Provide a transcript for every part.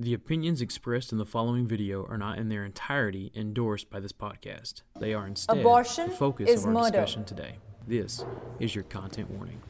The opinions expressed in the following video are not in their entirety endorsed by this podcast. They are instead Abortion the focus is of our murder. discussion today. This is your content warning.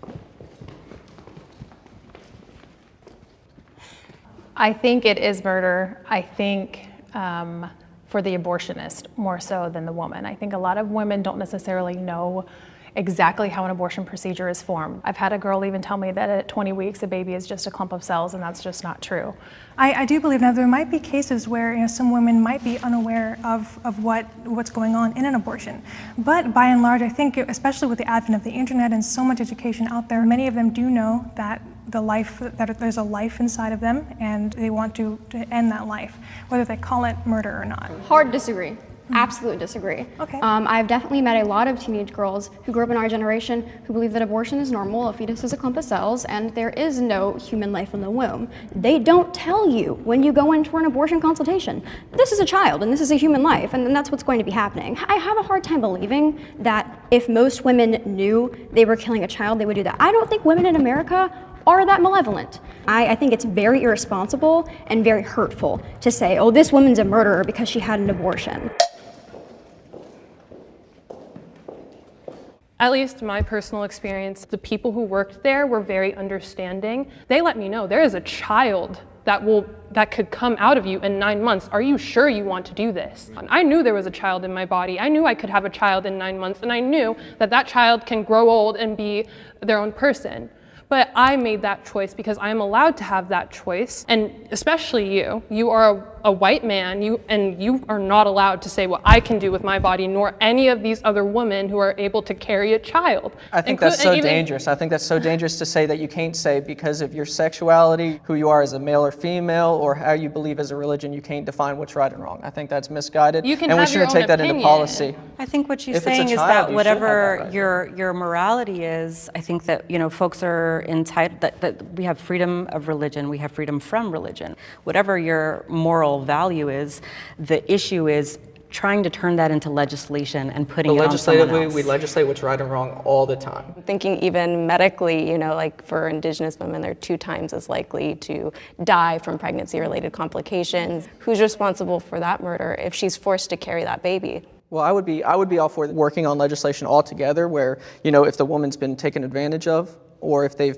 I think it is murder. I think for the abortionist more so than the woman. I think a lot of women don't necessarily know exactly how an abortion procedure is formed. I've had a girl even tell me that at 20 weeks a baby is just a clump of cells, and that's just not true. I do believe now there might be cases where some women might be unaware of what's going on in an abortion. But by and large, I think, especially with the advent of the internet and so much education out there, many of them do know that there's a life inside of them, and they want to end that life, whether they call it murder or not. Hard disagree. Absolutely disagree. Okay. I've definitely met a lot of teenage girls who grew up in our generation who believe that abortion is normal, a fetus is a clump of cells, and there is no human life in the womb. They don't tell you when you go in for an abortion consultation, this is a child and this is a human life, and that's what's going to be happening. I have a hard time believing that if most women knew they were killing a child, they would do that. I don't think women in America are that malevolent. I think it's very irresponsible and very hurtful to say, oh, this woman's a murderer because she had an abortion. At least my personal experience, the people who worked there were very understanding. They let me know there is a child that could come out of you in 9 months. Are you sure you want to do this? I knew there was a child in my body. I knew I could have a child in 9 months, and I knew that that child can grow old and be their own person. But I made that choice because I am allowed to have that choice, and especially you. You are a white man, you are not allowed to say what I can do with my body, nor any of these other women who are able to carry a child. I think that's so dangerous. I think that's so dangerous to say that you can't say because of your sexuality, who you are as a male or female, or how you believe as a religion, you can't define what's right and wrong. I think that's misguided, and we shouldn't take that into policy. I think what she's If it's a saying is child, that you whatever should have that right. your morality is, I think that folks are entitled, that we have freedom of religion, we have freedom from religion. Whatever your moral value is, the issue is trying to turn that into legislation and putting it on someone else. We legislate what's right and wrong all the time. Thinking even medically, like for Indigenous women, they're 2 times as likely to die from pregnancy-related complications. Who's responsible for that murder if she's forced to carry that baby? Well, I would be all for working on legislation altogether where, if the woman's been taken advantage of, or if they've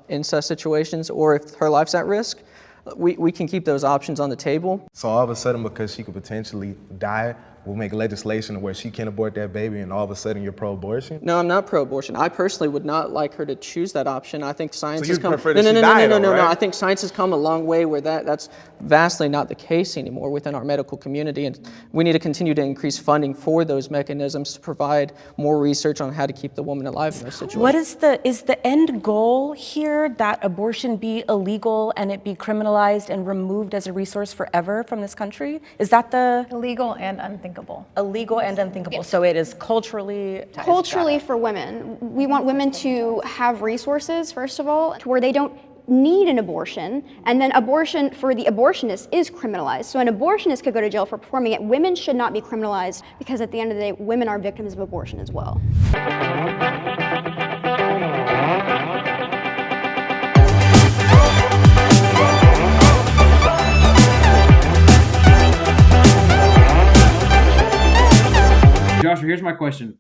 incest situations, or if her life's at risk, we can keep those options on the table. So all of a sudden, because she could potentially die, we'll make legislation where she can't abort that baby, and all of a sudden you're pro-abortion? No, I'm not pro-abortion. I personally would not like her to choose that option. I think science So has you'd come. prefer that she die, though, No. right? I think science has come a long way where that's vastly not the case anymore within our medical community, and we need to continue to increase funding for those mechanisms to provide more research on how to keep the woman alive in those situations. What is the end goal here, that abortion be illegal and it be criminalized and removed as a resource forever from this country? Is that the Illegal and unthinkable. illegal and unthinkable? So it is culturally For women, we want women to have resources, first of all, to where they don't need an abortion, and then abortion for the abortionist is criminalized. So an abortionist could go to jail for performing it. Women should not be criminalized because at the end of the day, women are victims of abortion as well. Joshua, here's my question.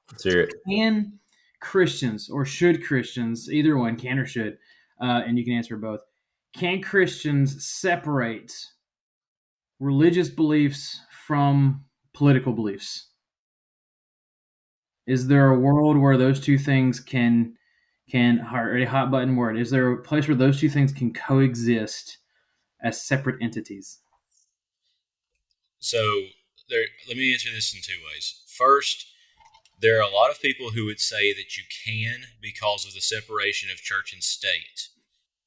Let's hear it. Can Christians, or should Christians, either one, can or should, and you can answer both, can Christians separate religious beliefs from political beliefs? Is there a world where those two things can a hot button word, is there a place where those two things can coexist as separate entities? So let me answer this in 2 ways. First, there are a lot of people who would say that you can because of the separation of church and state.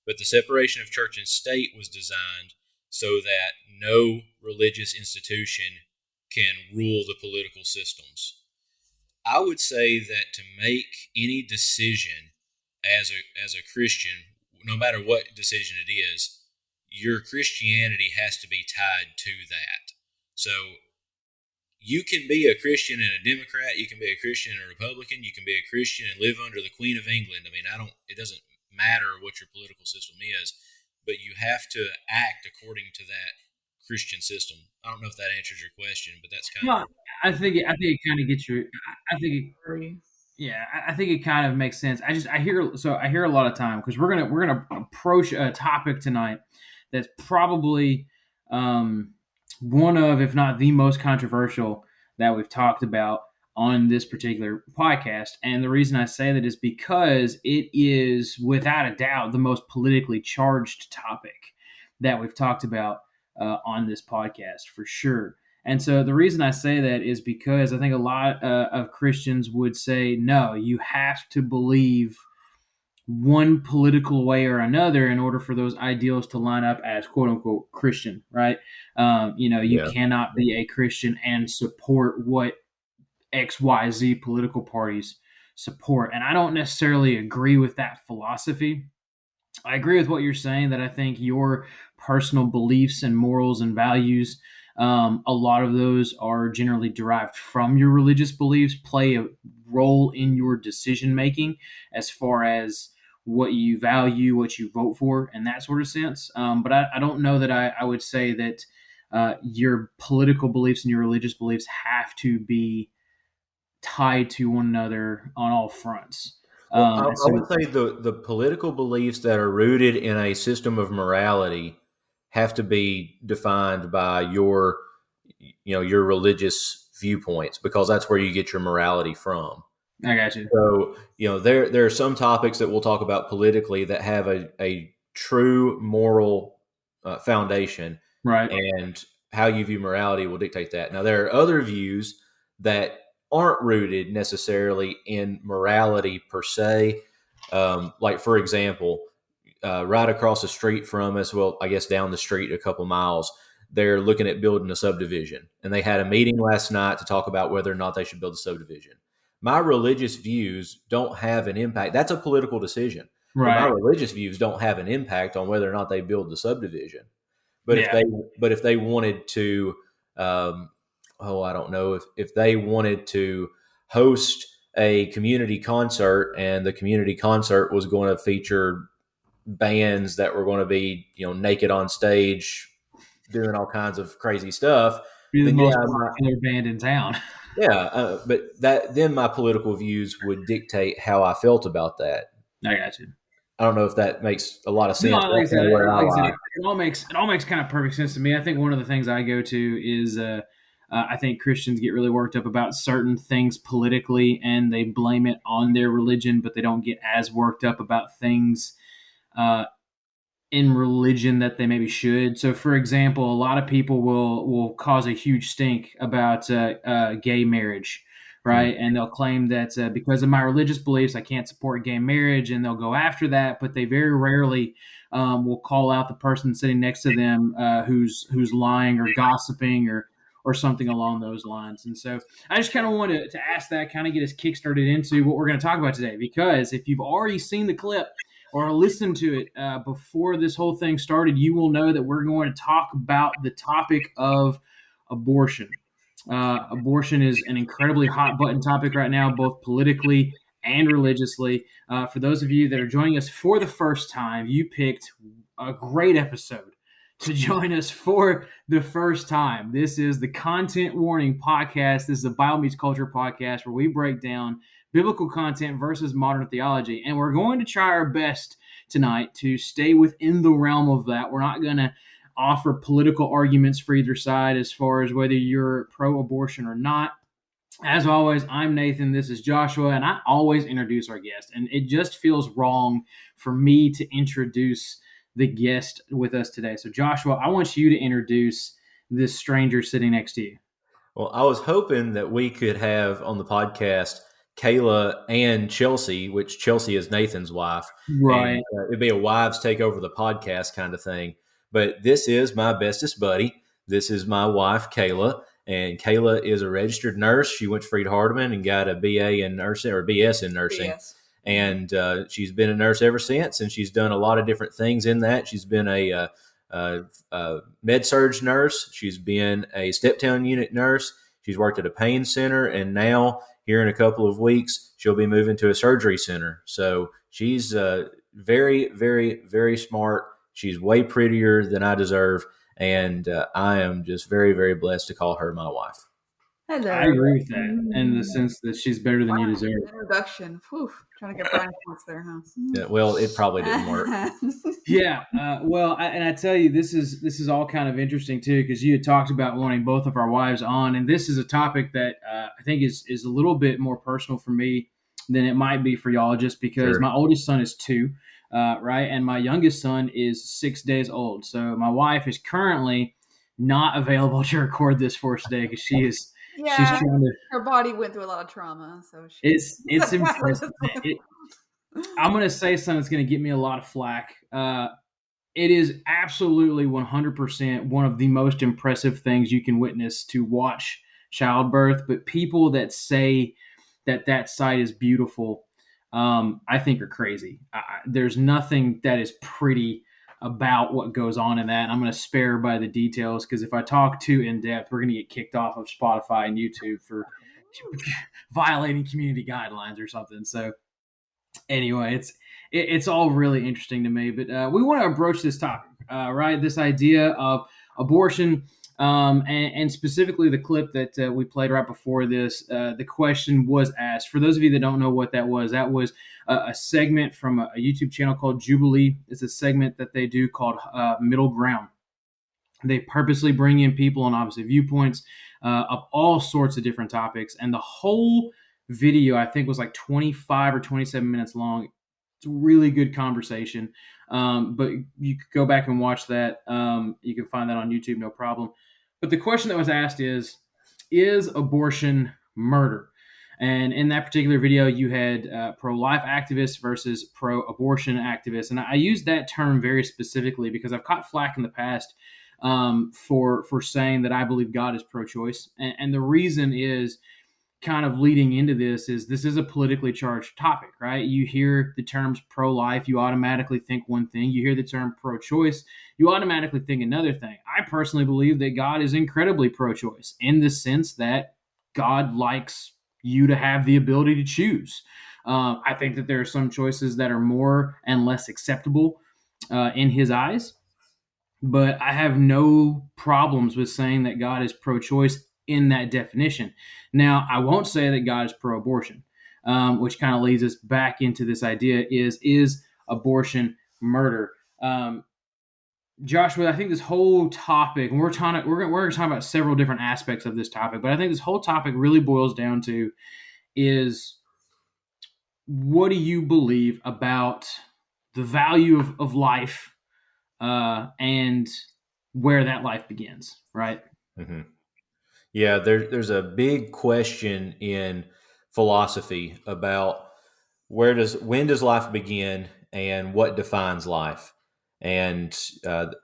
But the separation of church and state was designed so that no religious institution can rule the political systems. I would say that to make any decision as a Christian, no matter what decision it is, your Christianity has to be tied to that. So you can be a Christian and a Democrat, you can be a Christian and a Republican, you can be a Christian and live under the Queen of England. I mean, it doesn't matter what your political system is. but you have to act according to that Christian system. I don't know if that answers your question, but that's kind Well, of I think it kind of gets your. I think it, yeah, I think it kind of makes sense. I hear a lot of time because we're gonna approach a topic tonight that's probably one of, if not the most controversial that we've talked about on this particular podcast. And the reason I say that is because it is without a doubt the most politically charged topic that we've talked about on this podcast for sure. And so the reason I say that is because I think a lot of Christians would say, no, you have to believe one political way or another in order for those ideals to line up as quote unquote Christian, right? You cannot be a Christian and support what XYZ political parties support. And I don't necessarily agree with that philosophy. I agree with what you're saying, that I think your personal beliefs and morals and values, a lot of those are generally derived from your religious beliefs, play a role in your decision making as far as what you value, what you vote for, and that sort of sense. But I don't know that I would say that your political beliefs and your religious beliefs have to be tied to one another on all fronts. I would say the political beliefs that are rooted in a system of morality have to be defined by your religious viewpoints, because that's where you get your morality from. I got you. So, there are some topics that we'll talk about politically that have a true moral foundation, right? And how you view morality will dictate that. Now, there are other views that aren't rooted necessarily in morality per se. Like, for example, right across the street from us, well, I guess down the street a couple miles, they're looking at building a subdivision. And they had a meeting last night to talk about whether or not they should build a subdivision. My religious views don't have an impact. That's a political decision. Right. My religious views don't have an impact on whether or not they build the subdivision. But if they wanted to, I don't know, if they wanted to host a community concert and the community concert was going to feature bands that were going to be, naked on stage doing all kinds of crazy stuff, be the most popular band in town. But then my political views would dictate how I felt about that. I got you. I don't know if that makes a lot of sense. No, it all makes kind of perfect sense to me. I think one of the things I go to is I think Christians get really worked up about certain things politically, and they blame it on their religion, but they don't get as worked up about things in religion that they maybe should. So, for example, a lot of people will cause a huge stink about gay marriage, right? And they'll claim that because of my religious beliefs, I can't support gay marriage, and they'll go after that. But they very rarely will call out the person sitting next to them who's lying or gossiping or something along those lines. And so I just kind of wanted to ask that, kind of get us kickstarted into what we're going to talk about today. Because if you've already seen the clip or listened to it before this whole thing started, you will know that we're going to talk about the topic of abortion. Abortion is an incredibly hot button topic right now, both politically and religiously. For those of you that are joining us for the first time, you picked a great episode to join us for the first time. This is the Content Warning Podcast. This is a Bible Meets Culture podcast where we break down biblical content versus modern theology. And we're going to try our best tonight to stay within the realm of that. We're not going to offer political arguments for either side as far as whether you're pro-abortion or not. As always, I'm Nathan, this is Joshua, and I always introduce our guest. And it just feels wrong for me to introduce the guest with us today. So Joshua, I want you to introduce this stranger sitting next to you. Well, I was hoping that we could have on the podcast Kayla and Chelsea, which Chelsea is Nathan's wife. Right. And, it'd be a wives take over the podcast kind of thing. But this is my bestest buddy. This is my wife, Kayla. And Kayla is a registered nurse. She went to Freed-Hardeman and got a BA in nursing, or BS in nursing. BS. And she's been a nurse ever since, and she's done a lot of different things in that. She's been a med-surg nurse. She's been a step-down unit nurse. She's worked at a pain center, and now here in a couple of weeks, she'll be moving to a surgery center. So she's very, very, very smart. She's way prettier than I deserve, and I am just very, very blessed to call her my wife. Hello. I agree with that in the sense that she's better than you deserve. Introduction. Whew. Trying to get brownie points there, huh? Yeah, well, it probably didn't work. Yeah. Well, I tell you, this is all kind of interesting too, because you had talked about wanting both of our wives on, and this is a topic that I think is a little bit more personal for me than it might be for y'all, just because Sure. my oldest son is 2, right, and my youngest son is 6 days old. So my wife is currently not available to record this for us today because she's trying to. Her body went through a lot of trauma, so she, It's impressive. I'm going to say something that's going to get me a lot of flack. It is absolutely 100% one of the most impressive things you can witness to watch childbirth. But people that say that sight is beautiful, I think are crazy. There's nothing that is pretty about what goes on in that. I'm going to spare by the details because if I talk too in depth, we're going to get kicked off of Spotify and YouTube for violating community guidelines or something. So anyway, it's all really interesting to me. But we want to approach this topic, right? This idea of abortion, and specifically the clip that we played right before this. The question was asked. For those of you that don't know what that was a segment from a YouTube channel called Jubilee. It's a segment that they do called Middle Ground. They purposely bring in people on opposite viewpoints of all sorts of different topics. And the whole video, I think, was like 25 or 27 minutes long. It's a really good conversation. But you could go back and watch that. You can find that on YouTube, no problem. But the question that was asked is abortion murder? And in that particular video, you had pro-life activists versus pro-abortion activists. And I use that term very specifically because I've caught flack in the past for saying that I believe God is pro-choice. And the reason is kind of leading into this is a politically charged topic, right? You hear the terms pro-life, you automatically think one thing. You hear the term pro-choice, you automatically think another thing. I personally believe that God is incredibly pro-choice in the sense that God likes you to have the ability to choose. I think that there are some choices that are more and less acceptable in his eyes, but I have no problems with saying that God is pro-choice in that definition. Now, I won't say that God is pro-abortion, which kind of leads us back into this idea: is abortion murder? Joshua, I think this whole topic, and we're going to talk about several different aspects of this topic, but I think this whole topic really boils down to is, what do you believe about the value of life and where that life begins, right? Mm-hmm. Yeah, there's a big question in philosophy about when does life begin and what defines life. And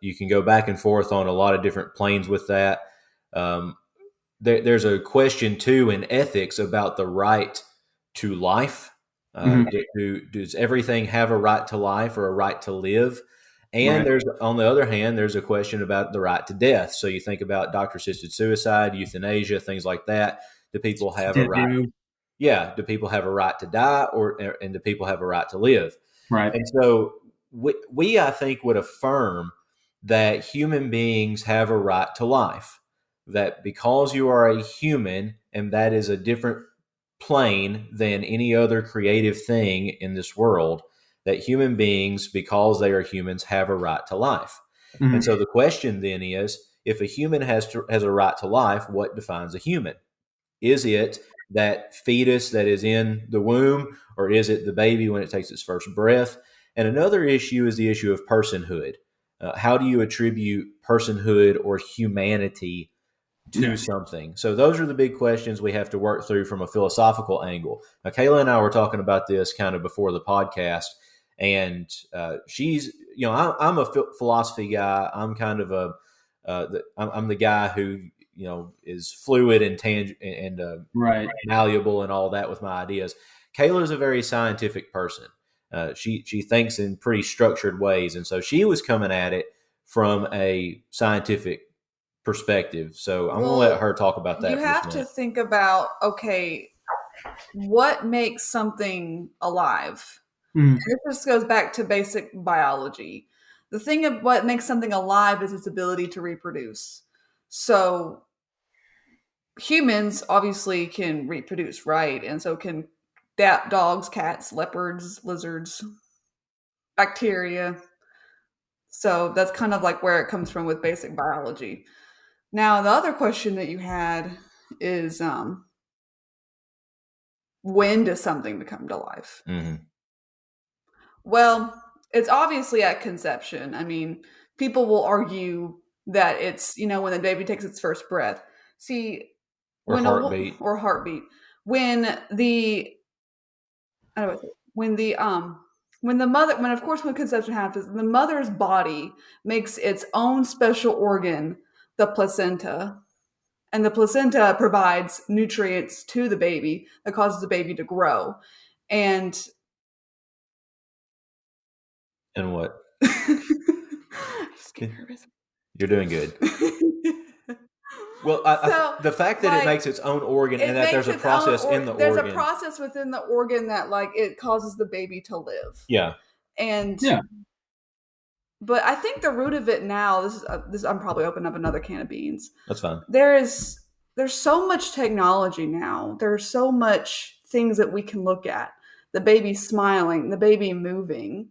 you can go back and forth on a lot of different planes with that. There's a question too in ethics about the right to life. Does everything have a right to life or a right to live? And Right. there's, on the other hand, there's a question about the right to death. So you think about doctor-assisted suicide, euthanasia, things like that. Do people have a right? Yeah. Do people have a right to die, and do people have a right to live? Right. And so we I think, would affirm that human beings have a right to life, that because you are a human, and that is a different plane than any other creative thing in this world, that human beings, because they are humans, have a right to life. Mhm. And so the question then is, if a human has a right to life, what defines a human? Is it that fetus that is in the womb, or is it the baby when it takes its first breath? And another issue is the issue of personhood. How do you attribute personhood or humanity to something? So those are the big questions we have to work through from a philosophical angle. Now, Kayla and I were talking about this kind of before the podcast, and she's, I'm a philosophy guy. I'm kind of I'm the guy who, is fluid and Right. malleable and all that with my ideas. Kayla is a very scientific person. She thinks in pretty structured ways, and so she was coming at it from a scientific perspective. So I'm going to let her talk about that. You have to think about, okay, what makes something alive? Mhm. This just goes back to basic biology. The thing of what makes something alive is its ability to reproduce. So humans obviously can reproduce, right? And so can dogs, cats, leopards, lizards, bacteria. So that's kind of like where it comes from with basic biology. Now, the other question that you had is when does something become to life? Mm-hmm. Well, it's obviously at conception. I mean, people will argue that it's, when the baby takes its first breath. See, Or heartbeat. Or heartbeat. When the conception happens, the mother's body makes its own special organ, the placenta. And the placenta provides nutrients to the baby that causes the baby to grow. And what? Just get nervous. You're doing good. Well, the fact that it makes its own organ and that there's a process in the organ. There's a process within the organ that it causes the baby to live. Yeah. And but I think the root of it now, this I'm probably opening up another can of beans. That's fine. There's so much technology now. There's so much things that we can look at. The baby smiling, the baby moving.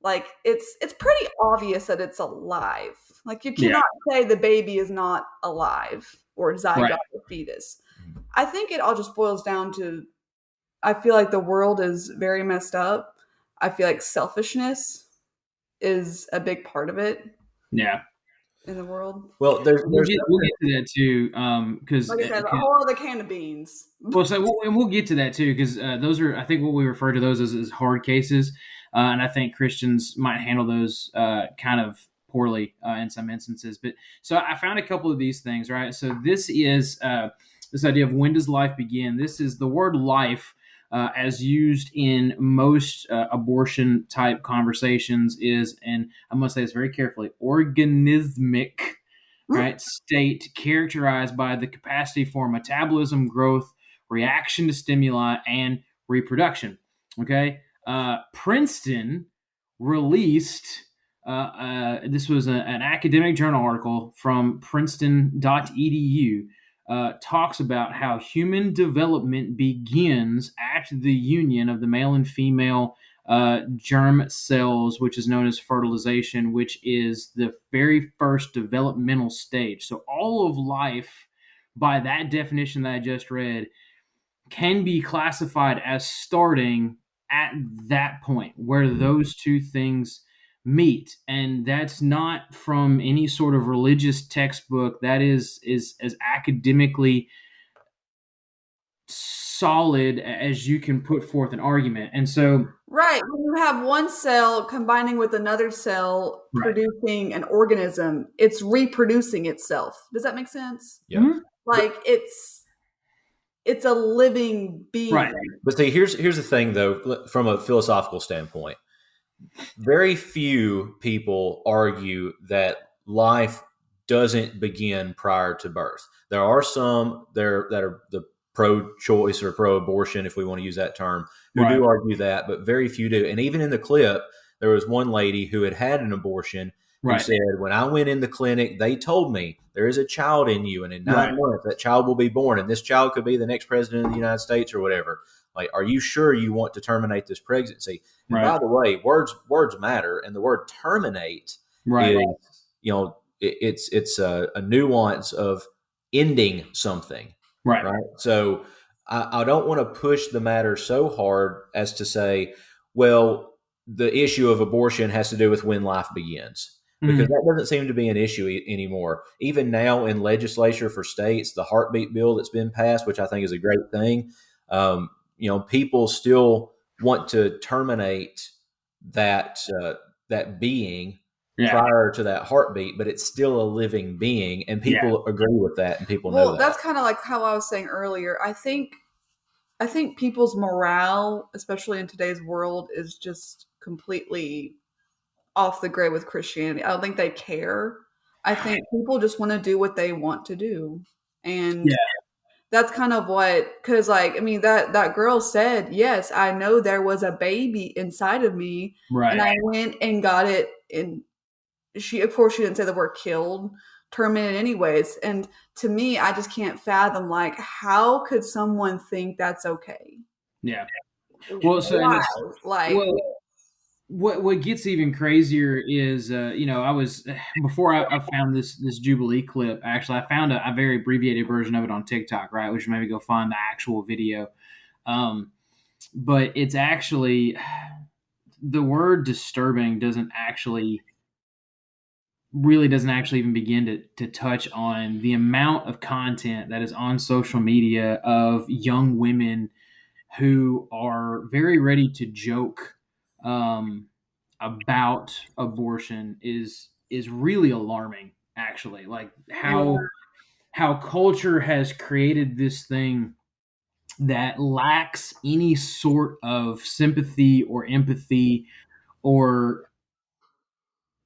It's pretty obvious that it's alive. You cannot say the baby is not alive or zygote or fetus. I think it all just boils down to, I feel like the world is very messed up. I feel like selfishness is a big part of it. Yeah. In the world. Well, we'll get to that too, because like I said, a whole other can of beans. Well, we'll get to that too, because those are, I think, what we refer to those as hard cases, and I think Christians might handle those kind of poorly in some instances. But so I found a couple of these things, right? So this is this idea of when does life begin? This is the word life. As used in most abortion type conversations is, and I must say this very carefully, organismic, right, state characterized by the capacity for metabolism, growth, reaction to stimuli, and reproduction. Okay. Princeton released, this was an academic journal article from princeton.edu. Talks about how human development begins at the union of the male and female germ cells, which is known as fertilization, which is the very first developmental stage. So all of life, by that definition that I just read, can be classified as starting at that point where those two things meet. And that's not from any sort of religious textbook. That is as academically solid as you can put forth an argument. And so right, when you have one cell combining with another cell producing an organism, it's reproducing itself. Does that make sense? Yeah. It's a living being. Right. But see, here's the thing though, from a philosophical standpoint. Very few people argue that life doesn't begin prior to birth. There are some there that are the pro-choice or pro-abortion, if we want to use that term, who do argue that, but very few do. And even in the clip, there was one lady who had an abortion who said, when I went in the clinic, they told me there is a child in you, and in 9 months that child will be born, and this child could be the next president of the United States or whatever. Are you sure you want to terminate this pregnancy? And by the way, words matter, and the word terminate is, it's a nuance of ending something. Right. So I don't want to push the matter so hard as to say, well, the issue of abortion has to do with when life begins. Because that doesn't seem to be an issue anymore. Even now in legislature for states, the heartbeat bill that's been passed, which I think is a great thing, people still want to terminate that being prior to that heartbeat, but it's still a living being, and people agree with that, and people know that. That's kind of like how I was saying earlier. I think people's morale, especially in today's world, is just completely off the grid with Christianity. I don't think they care. I think people just want to do what they want to do, and that's kind of because that girl said, yes, I know there was a baby inside of me, and I went and got it of course she didn't say the word killed, terminated anyways. And to me, I just can't fathom, like, how could someone think that's okay? Yeah. Well, so Why? Like, well, what gets even crazier is, I was before I found this Jubilee clip. Actually, I found a very abbreviated version of it on TikTok, right? Which maybe go find the actual video. But it's actually, the word disturbing doesn't actually even begin to touch on the amount of content that is on social media of young women who are very ready to joke about abortion is really alarming, actually. Like how culture has created this thing that lacks any sort of sympathy or empathy or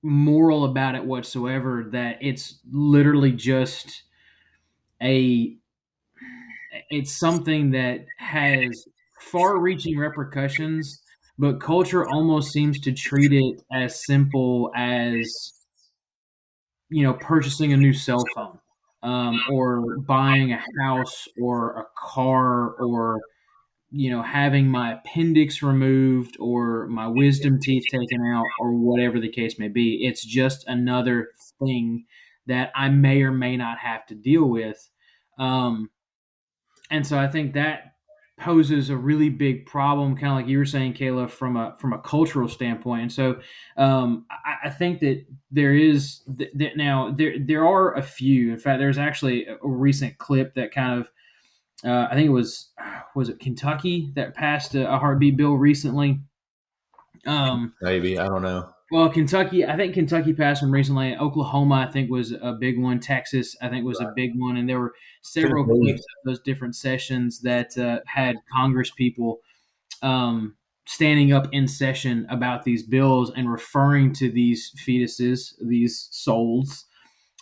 moral about it whatsoever, that it's literally just it's something that has far-reaching repercussions, but culture almost seems to treat it as simple as, purchasing a new cell phone, or buying a house or a car, or having my appendix removed or my wisdom teeth taken out, or whatever the case may be. It's just another thing that I may or may not have to deal with. And so I think that poses a really big problem, kind of like you were saying, Kayla, from a cultural standpoint. And so I think that there are a few. In fact, there's actually a recent clip that kind of, I think was it Kentucky that passed a heartbeat bill recently? Maybe, I don't know. Well, I think Kentucky passed one recently. Oklahoma, I think, was a big one. Texas, I think, was a big one. And there were several clips of those different sessions that had Congress people standing up in session about these bills and referring to these fetuses, these souls,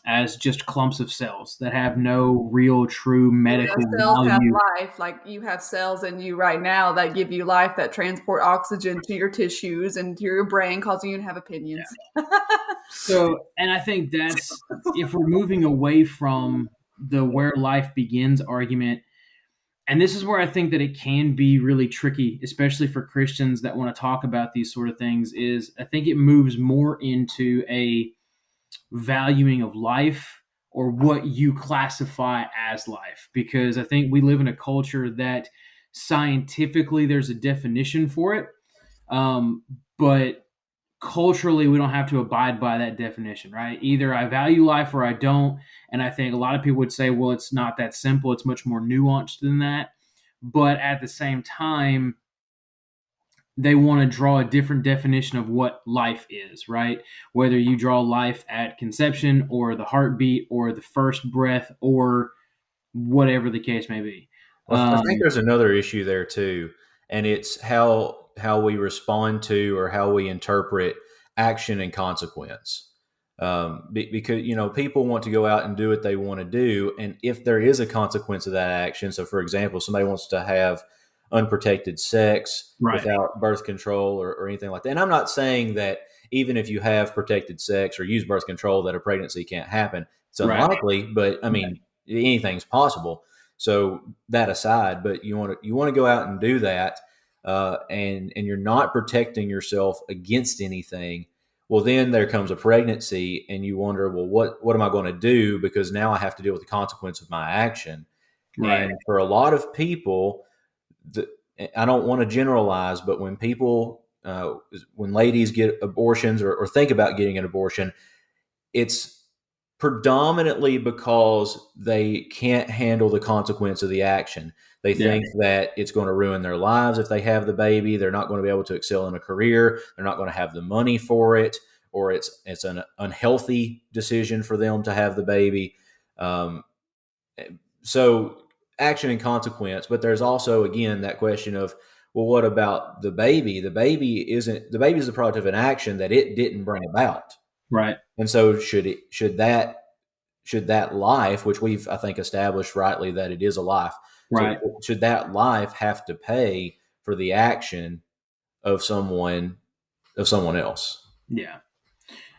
as just clumps of cells that have no real, true medical cells value. have life. Like, you have cells in you right now that give you life, that transport oxygen to your tissues and to your brain, causing you to have opinions. Yeah. So, and I think that's, if we're moving away from the where life begins argument, and this is where I think that it can be really tricky, especially for Christians that want to talk about these sort of things, is I think it moves more into a valuing of life, or what you classify as life, because I think we live in a culture that scientifically there's a definition for it, but culturally we don't have to abide by that definition, right? Either I value life or I don't. And I think a lot of people would say, well, it's not that simple, it's much more nuanced than that. But at the same time, they want to draw a different definition of what life is, right? Whether you draw life at conception or the heartbeat or the first breath or whatever the case may be. Well, I think there's another issue there too, and it's how we respond to, or how we interpret action and consequence. Because people want to go out and do what they want to do, and if there is a consequence of that action, so for example, somebody wants to have unprotected sex without birth control or anything like that. And I'm not saying that even if you have protected sex or use birth control that a pregnancy can't happen. It's unlikely, but I mean, anything's possible. So that aside, but you want to go out and do that, and you're not protecting yourself against anything. Well, then there comes a pregnancy and you wonder, well, what am I going to do? Because now I have to deal with the consequence of my action. Right. And for a lot of people, I don't want to generalize, but when ladies get abortions or think about getting an abortion, it's predominantly because they can't handle the consequence of the action. They think that it's going to ruin their lives if they have the baby. They're not going to be able to excel in a career. They're not going to have the money for it, or it's an unhealthy decision for them to have the baby. So action and consequence, but there's also, again, that question of, well, what about the baby? The baby is the product of an action that it didn't bring about. Right. And so should that life, which we've, I think, established rightly that it is a life, right? So should that life have to pay for the action of someone else? Yeah.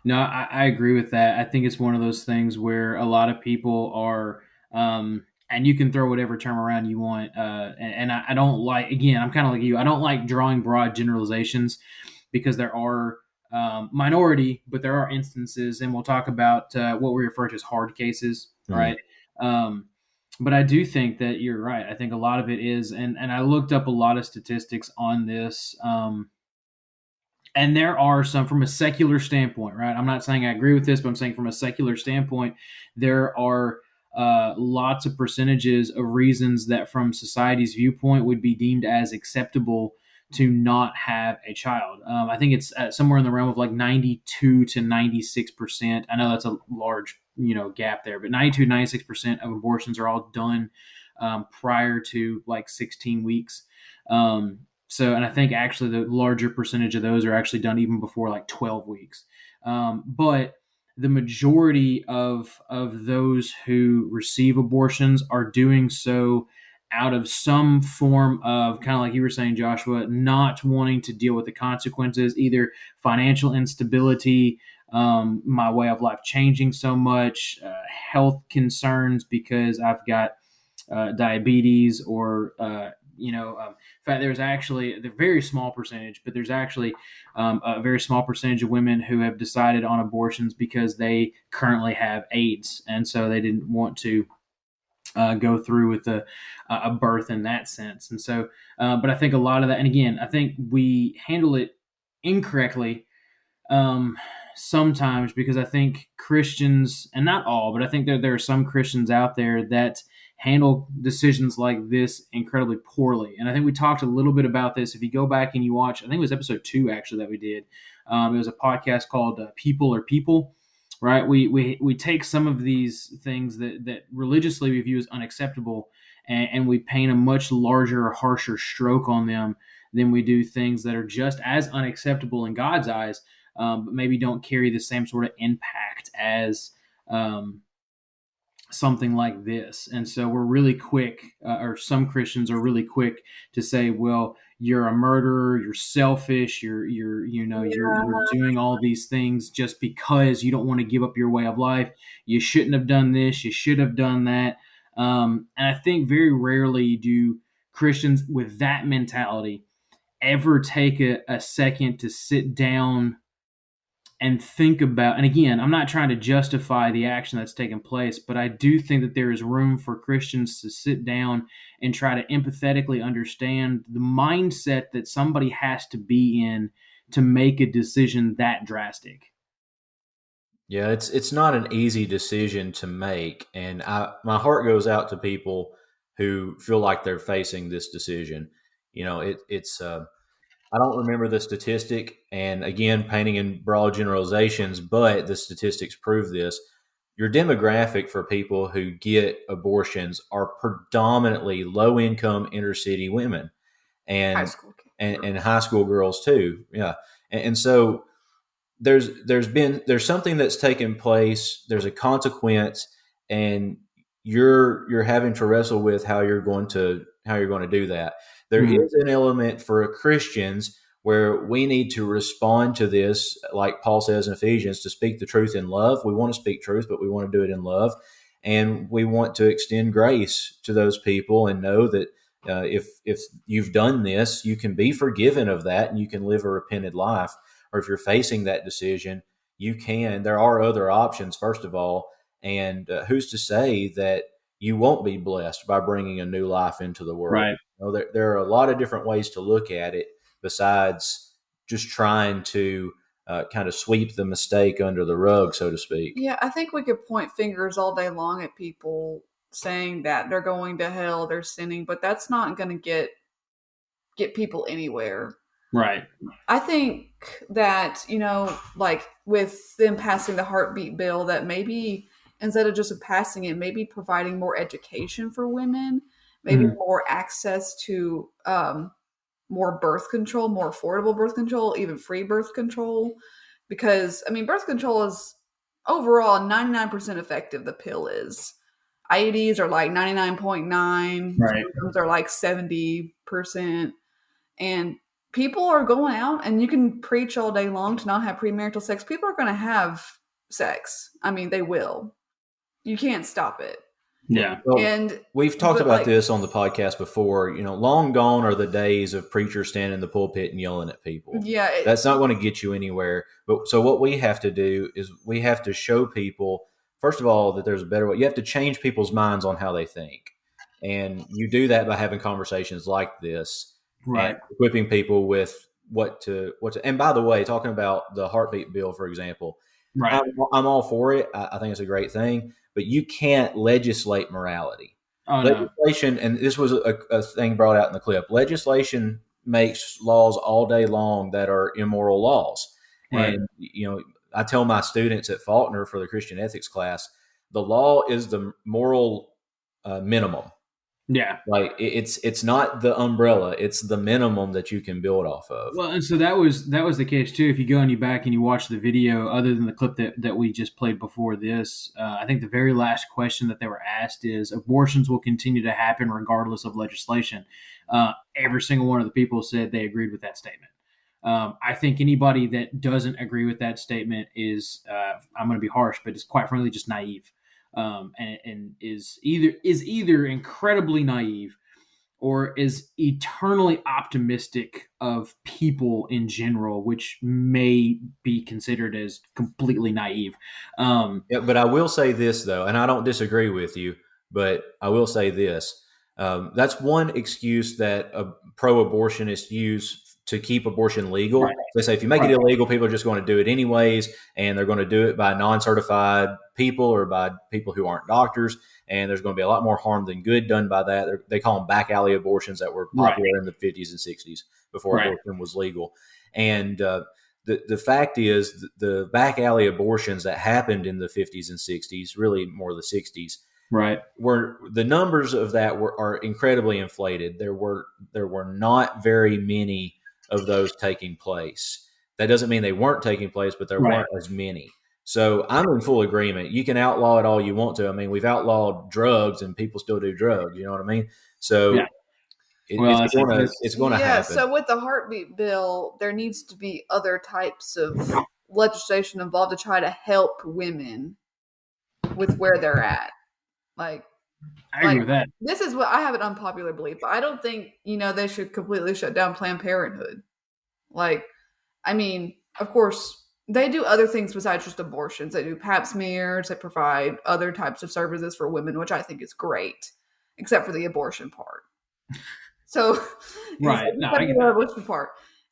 No, I agree with that. I think it's one of those things where a lot of people are, and you can throw whatever term around you want. I don't like, again, I'm kind of like you. I don't like drawing broad generalizations because there are minority, but there are instances, and we'll talk about what we refer to as hard cases, right? Um, but I do think that you're right. I think a lot of it is, and I looked up a lot of statistics on this. And there are some from a secular standpoint, right? I'm not saying I agree with this, but I'm saying from a secular standpoint, there are lots of percentages of reasons that from society's viewpoint would be deemed as acceptable to not have a child. I think it's somewhere in the realm of like 92 to 96%. I know that's a large, gap there, but 92 to 96% of abortions are all done prior to like 16 weeks. And I think actually the larger percentage of those are actually done even before like 12 weeks. But the majority of those who receive abortions are doing so out of some form of, kind of like you were saying, Joshua, not wanting to deal with the consequences, either financial instability, my way of life changing so much, health concerns because I've got diabetes, or in fact, there's actually a very small percentage, but there's actually a very small percentage of women who have decided on abortions because they currently have AIDS, and so they didn't want to go through with a birth in that sense. And so, but I think a lot of that, and again, I think we handle it incorrectly sometimes, because I think Christians, and not all, but I think that there are some Christians out there that handle decisions like this incredibly poorly. And I think we talked a little bit about this. If you go back and you watch, I think it was episode 2 actually that we did. It was a podcast called People Are People, right? We take some of these things that religiously we view as unacceptable, and we paint a much larger, harsher stroke on them than we do things that are just as unacceptable in God's eyes, but maybe don't carry the same sort of impact as something like this. And so we're really quick, or some Christians are really quick to say, well, you're a murderer, you're selfish, you're doing all these things just because you don't want to give up your way of life. You shouldn't have done this, you should have done that. And I think very rarely do Christians with that mentality ever take a second to sit down and think about, and again, I'm not trying to justify the action that's taken place, but I do think that there is room for Christians to sit down and try to empathetically understand the mindset that somebody has to be in to make a decision that drastic. Yeah, it's not an easy decision to make, and my heart goes out to people who feel like they're facing this decision. It's I don't remember the statistic, and again, painting in broad generalizations, but the statistics prove this. Your demographic for people who get abortions are predominantly low-income inner-city women, and High school kids. and high school girls too. Yeah, and so there's something that's taken place. There's a consequence, and you're having to wrestle with how you're going to do that. There is an element for Christians where we need to respond to this, like Paul says in Ephesians, to speak the truth in love. We want to speak truth, but we want to do it in love. And we want to extend grace to those people and know that if you've done this, you can be forgiven of that and you can live a repented life. Or if you're facing that decision, you can. There are other options, first of all. And who's to say that you won't be blessed by bringing a new life into the world? Right. There are a lot of different ways to look at it besides just trying to kind of sweep the mistake under the rug, so to speak. Yeah, I think we could point fingers all day long at people saying that they're going to hell, they're sinning, but that's not going to get people anywhere. Right. I think that, like with them passing the heartbeat bill, that maybe instead of just passing it, maybe providing more education for women, maybe more access to more birth control, more affordable birth control, even free birth control. Because, birth control is overall 99% effective, the pill is. IUDs are like 99.9, right. condoms are like 70%. And people are going out, and you can preach all day long to not have premarital sex. People are going to have sex. I mean, they will. You can't stop it. Yeah. Well, And we've talked but, about like- this on the podcast before. Long gone are the days of preachers standing in the pulpit and yelling at people. Yeah, That's not going to get you anywhere. But so what we have to do is we have to show people, first of all, that there's a better way. You have to change people's minds on how they think. And you do that by having conversations like this, Right. and equipping people with what to. And by the way, talking about the heartbeat bill, for example, Right. I'm all for it. I think it's a great thing, but you can't legislate morality. Oh, no. Legislation, and this was a thing brought out in the clip, legislation makes laws all day long that are immoral laws. Right. And, I tell my students at Faulkner for the Christian ethics class, the law is the moral minimum. Yeah. Like it's not the umbrella; it's the minimum that you can build off of. Well, and so that was the case too. If you go and you back and you watch the video, other than the clip that we just played before this, I think the very last question that they were asked is, abortions will continue to happen regardless of legislation. Every single one of the people said they agreed with that statement. I think anybody that doesn't agree with that statement is, I'm going to be harsh, but it's quite frankly just naive, and is either incredibly naive or is eternally optimistic of people in general, which may be considered as completely naive. Yeah, but I will say this, though, and I don't disagree with you, but I will say this. That's one excuse that pro-abortionists use to keep abortion legal. Right. They say if you make it illegal, people are just going to do it anyways, and they're going to do it by non-certified people or by people who aren't doctors, and there's going to be a lot more harm than good done by that. They call them back alley abortions that were popular in the 50s and 60s before abortion was legal. And the fact is, the back alley abortions that happened in the 50s and 60s, really more the 60s, Right. were the numbers of that are incredibly inflated. There were not very many of those taking place. That doesn't mean they weren't taking place, but there weren't as many. So I'm in full agreement. You can outlaw it all you want to. I mean, we've outlawed drugs and people still do drugs. You know what I mean? So it's going to happen. So with the heartbeat bill, there needs to be other types of legislation involved to try to help women with where they're at. Like, I agree with that. This is what I have an unpopular belief, but I don't think, they should completely shut down Planned Parenthood. Like, I mean, of course, they do other things besides just abortions. They do pap smears. They provide other types of services for women, which I think is great, except for the abortion part. So, right. No, I get the that. abortion part.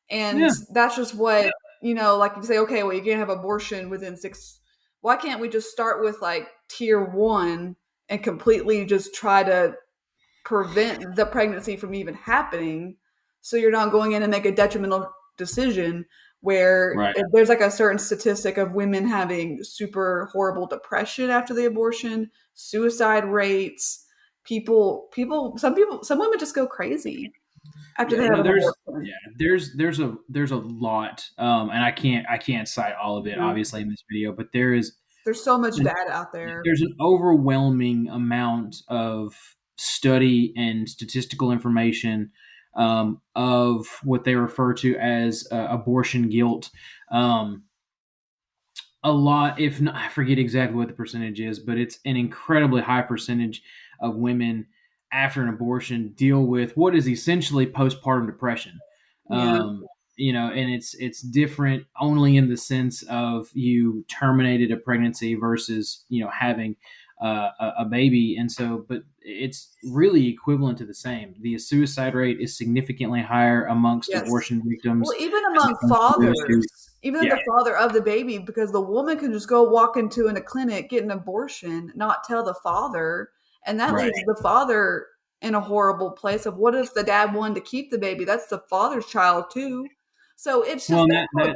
And that's just what, like you say, okay, well, you can't have abortion within 6. Why can't we just start with like tier 1 and completely just try to prevent the pregnancy from even happening, so you're not going in and make a detrimental decision where if there's like a certain statistic of women having super horrible depression after the abortion, suicide rates, some women just go crazy after they have an abortion. There's a lot, and I can't cite all of it obviously in this video, but there's so much data out there. There's an overwhelming amount of study and statistical information of what they refer to as abortion guilt. A lot, if not, I forget exactly what the percentage is, but it's an incredibly high percentage of women after an abortion deal with what is essentially postpartum depression. And it's different only in the sense of you terminated a pregnancy versus, having a baby. And so, but it's really equivalent to the same. The suicide rate is significantly higher amongst abortion victims. Well, even among fathers, the father of the baby, because the woman can just go walk into a clinic, get an abortion, not tell the father. And that leaves the father in a horrible place of, what if the dad wanted to keep the baby? That's the father's child too. So it's just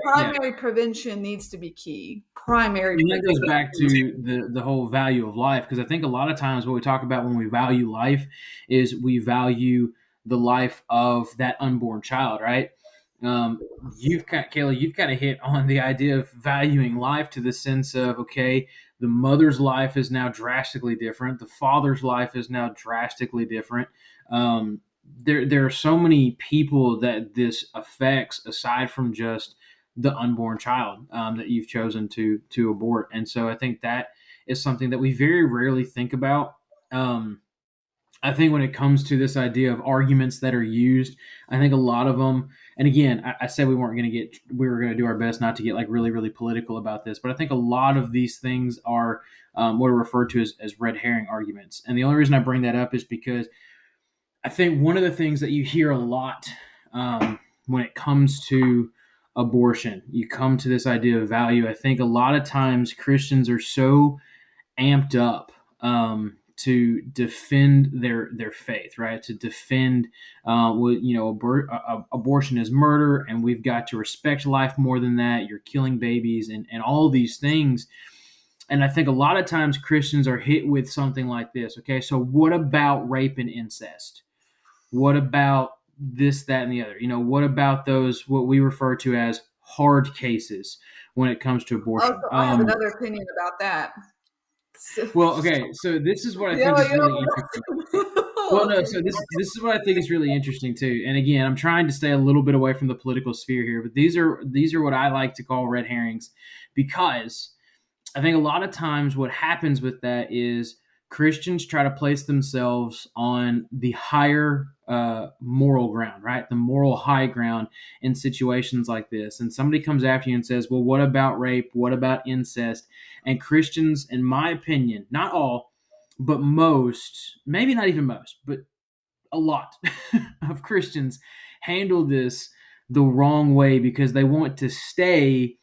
primary prevention needs to be key. Primary prevention. That goes back to the whole value of life, because I think a lot of times what we talk about when we value life is we value the life of that unborn child, right? Kayla, you've kind of hit on the idea of valuing life to the sense of, okay, the mother's life is now drastically different. The father's life is now drastically different. there are so many people that this affects aside from just the unborn child that you've chosen to abort. And so I think that is something that we very rarely think about. I think when it comes to this idea of arguments that are used, I think a lot of them, and again, I said we were going to do our best not to get like really, really political about this, but I think a lot of these things are what are referred to as red herring arguments. And the only reason I bring that up is because I think one of the things that you hear a lot when it comes to abortion, you come to this idea of value. I think a lot of times Christians are so amped up to defend their faith, right? To defend, abortion is murder, and we've got to respect life more than that. You're killing babies, and all these things. And I think a lot of times Christians are hit with something like this. Okay, so what about rape and incest? What about this, that, and the other? What about those, what we refer to as hard cases when it comes to abortion? Also, I have another opinion about that. Well, okay, so this is what I think is really interesting. Well, no, so this is what I think is really interesting too. And again, I'm trying to stay a little bit away from the political sphere here, but these are what I like to call red herrings, because I think a lot of times what happens with that is Christians try to place themselves on the higher moral ground, right? The moral high ground in situations like this. And somebody comes after you and says, well, what about rape? What about incest? And Christians, in my opinion, not all, but most, maybe not even most, but a lot of Christians handle this the wrong way because they want to stay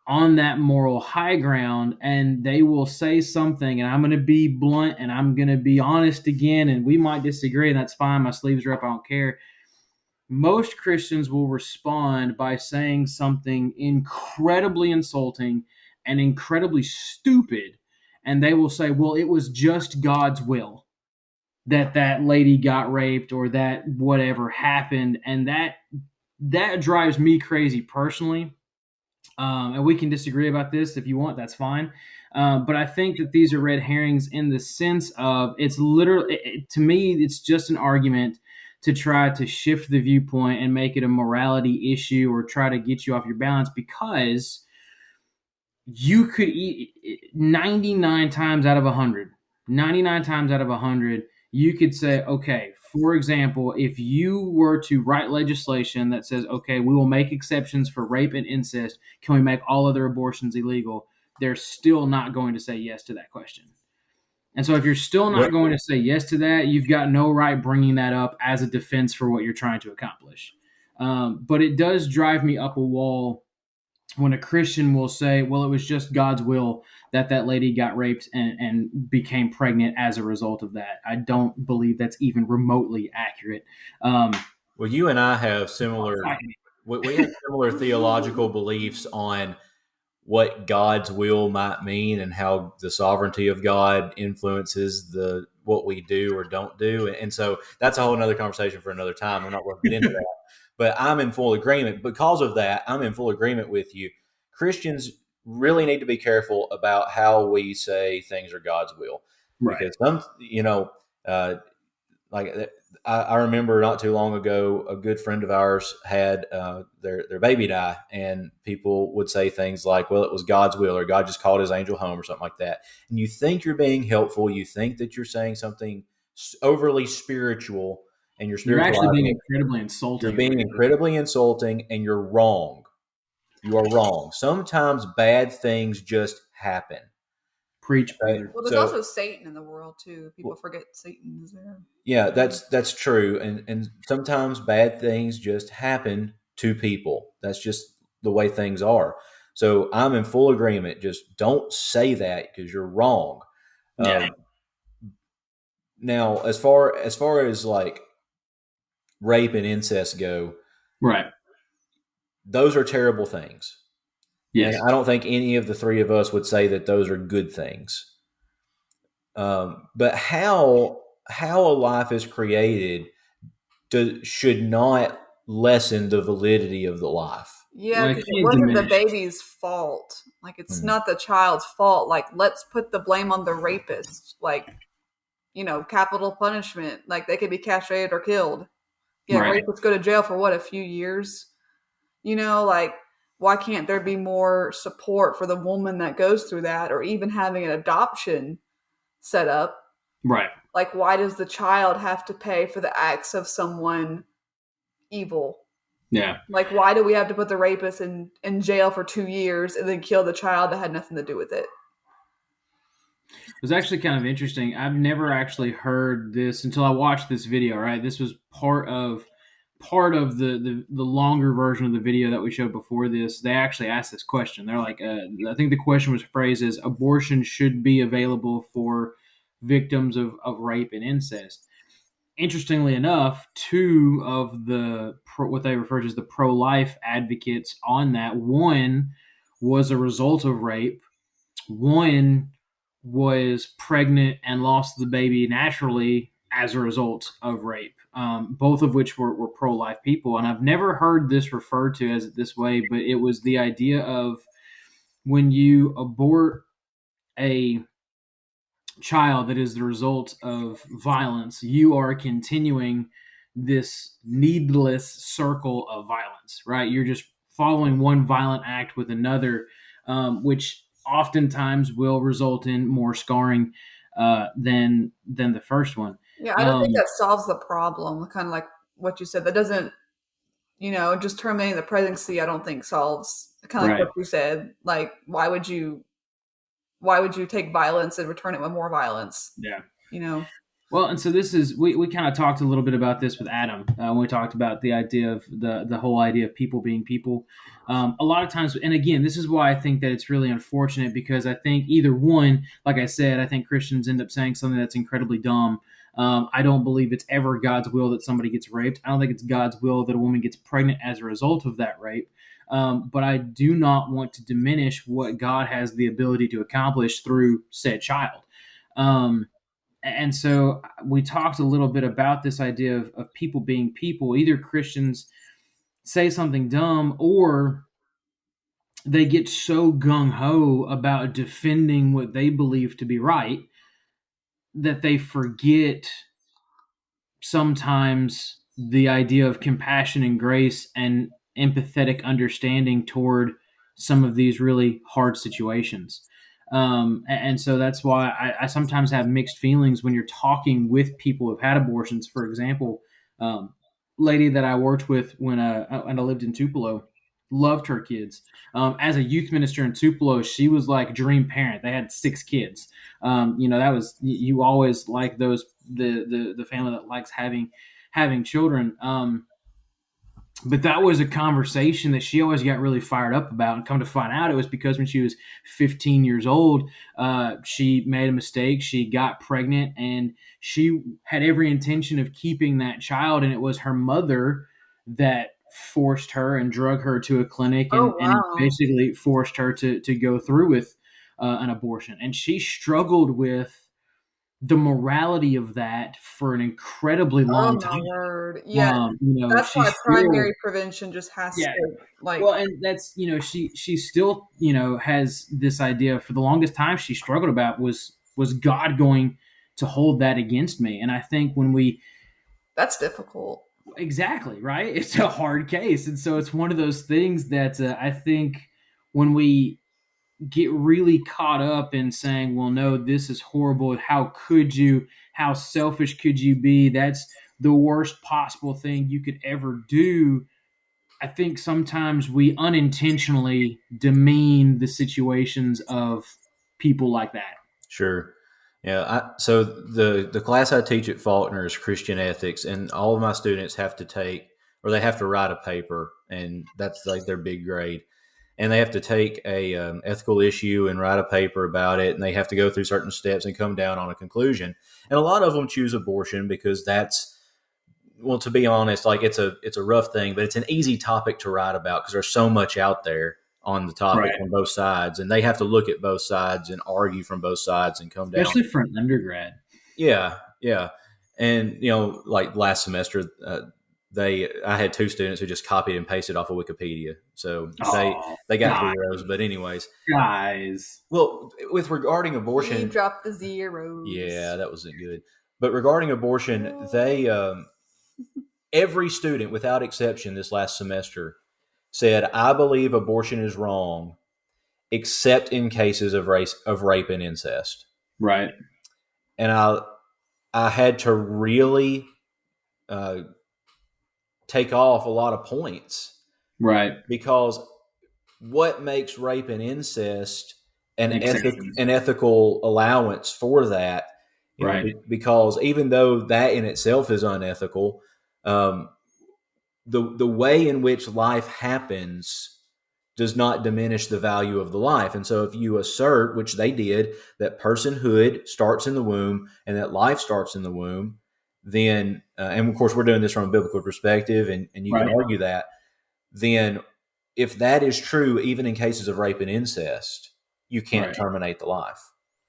on that moral high ground, and they will say something, and I'm going to be blunt and I'm going to be honest again, and we might disagree, and that's fine. My sleeves are up. I don't care. Most Christians will respond by saying something incredibly insulting and incredibly stupid, and they will say, well, it was just God's will that lady got raped or that whatever happened, and that drives me crazy personally. And we can disagree about this if you want, that's fine. But I think that these are red herrings in the sense of it's literally, to me, it's just an argument to try to shift the viewpoint and make it a morality issue or try to get you off your balance, because you could eat 99 times out of 100, you could say, okay, for example, if you were to write legislation that says, okay, we will make exceptions for rape and incest, can we make all other abortions illegal? They're still not going to say yes to that question. And so if you're still not going to say yes to that, you've got no right bringing that up as a defense for what you're trying to accomplish. But it does drive me up a wall when a Christian will say, well, it was just God's will that lady got raped and became pregnant as a result of that. I don't believe that's even remotely accurate. Well, you and I have similar theological beliefs on what God's will might mean and how the sovereignty of God influences what we do or don't do. And so that's a whole nother conversation for another time. I'm not going to get into that. But I'm in full agreement. Because of that, I'm in full agreement with you. Christians really need to be careful about how we say things are God's will. Right. Because I remember not too long ago, a good friend of ours had their baby die, and people would say things like, well, it was God's will, or God just called his angel home, or something like that. And you think you're being helpful. You think that you're saying something overly spiritual, and you're actually being incredibly insulting. You're being incredibly insulting, and you're wrong. You are wrong. Sometimes bad things just happen. Preach, brother. Well, there's also Satan in the world too. People forget Satan is there. Yeah, that's true. And sometimes bad things just happen to people. That's just the way things are. So I'm in full agreement. Just don't say that because you're wrong. Yeah. Now, as far as like rape and incest go, right? Those are terrible things. Yes. And I don't think any of the three of us would say that those are good things. But how a life is created should not lessen the validity of the life. Yeah, because it wasn't the baby's fault. Like, it's not the child's fault. Like, let's put the blame on the rapist. Like, capital punishment. Like, they could be castrated or killed. Yeah, Right. rapists go to jail for what, a few years? You know, like, why can't there be more support for the woman that goes through that, or even having an adoption set up? Right. Like, why does the child have to pay for the acts of someone evil? Yeah. Like, why do we have to put the rapist in jail for 2 years and then kill the child that had nothing to do with it? It was actually kind of interesting. I've never actually heard this until I watched this video, right? This was part of the longer version of the video that we showed before this. They actually asked this question. They're like, I think the question was phrased as abortion should be available for victims of rape and incest. Interestingly enough, two of the what they refer to as the pro-life advocates on that, one was a result of rape, one was pregnant and lost the baby naturally as a result of rape, both of which were pro-life people. And I've never heard this referred to as this way, but it was the idea of when you abort a child that is the result of violence, you are continuing this needless circle of violence, right? You're just following one violent act with another, which oftentimes will result in more scarring than the first one. Yeah, I don't think that solves the problem. Kind of like what you said. That doesn't, just terminating the pregnancy, I don't think solves, kind of like Right. what you said. Like, why would you take violence and return it with more violence? Yeah. Well, and so this is we kind of talked a little bit about this with Adam when we talked about the idea of the whole idea of people being people. A lot of times, and again, this is why I think that it's really unfortunate, because I think either one, like I said, I think Christians end up saying something that's incredibly dumb. I don't believe it's ever God's will that somebody gets raped. I don't think it's God's will that a woman gets pregnant as a result of that rape. But I do not want to diminish what God has the ability to accomplish through said child. And so we talked a little bit about this idea of people being people. Either Christians say something dumb, or they get so gung-ho about defending what they believe to be right that they forget sometimes the idea of compassion and grace and empathetic understanding toward some of these really hard situations. And so that's why I sometimes have mixed feelings when you're talking with people who've had abortions. For example, lady that I worked with when I lived in Tupelo, loved her kids. As a youth minister in Tupelo, she was like dream parent. They had 6 kids. That was, you always like those, the family that likes having children. But that was a conversation that she always got really fired up about. And come to find out, it was because when she was 15 years old, she made a mistake. She got pregnant, and she had every intention of keeping that child. And it was her mother that forced her and drug her to a clinic and basically forced her to go through with an abortion. And she struggled with the morality of that for an incredibly long time. Oh my word! Yeah, that's why primary prevention just has to Well, and that's she still has this idea. For the longest time, she struggled about was God going to hold that against me? And I think that's difficult. Exactly, right? It's a hard case, and so it's one of those things that I think when we get really caught up in saying, well, no, this is horrible. How could you? How selfish could you be? That's the worst possible thing you could ever do. I think sometimes we unintentionally demean the situations of people like that. Sure. Yeah. So the class I teach at Faulkner is Christian ethics, and all of my students have to take, or they have to write a paper, and that's like their big grade. And they have to take a ethical issue and write a paper about it, and they have to go through certain steps and come down on a conclusion. And a lot of them choose abortion because that's, well, to be honest, like it's a rough thing, but it's an easy topic to write about because there's so much out there on the topic on both sides, and they have to look at both sides and argue from both sides and come down. Especially for an undergrad. Yeah, yeah. And like last semester, I had 2 students who just copied and pasted off of Wikipedia, so they got zeros. But anyways, guys. Well, with regarding abortion, you dropped the zeros. Yeah, that wasn't good. But regarding abortion, they every student without exception this last semester said, I believe abortion is wrong, except in cases of rape and incest. Right. And I had to really take off a lot of points. Right. Because what makes rape and incest an Exception. ethical allowance for that? You know, Right. because even though that in itself is unethical, the way in which life happens does not diminish the value of the life. And so if you assert, which they did, that personhood starts in the womb and that life starts in the womb, then, and of course we're doing this from a biblical perspective, and you can argue that, then if that is true, even in cases of rape and incest, you can't terminate the life.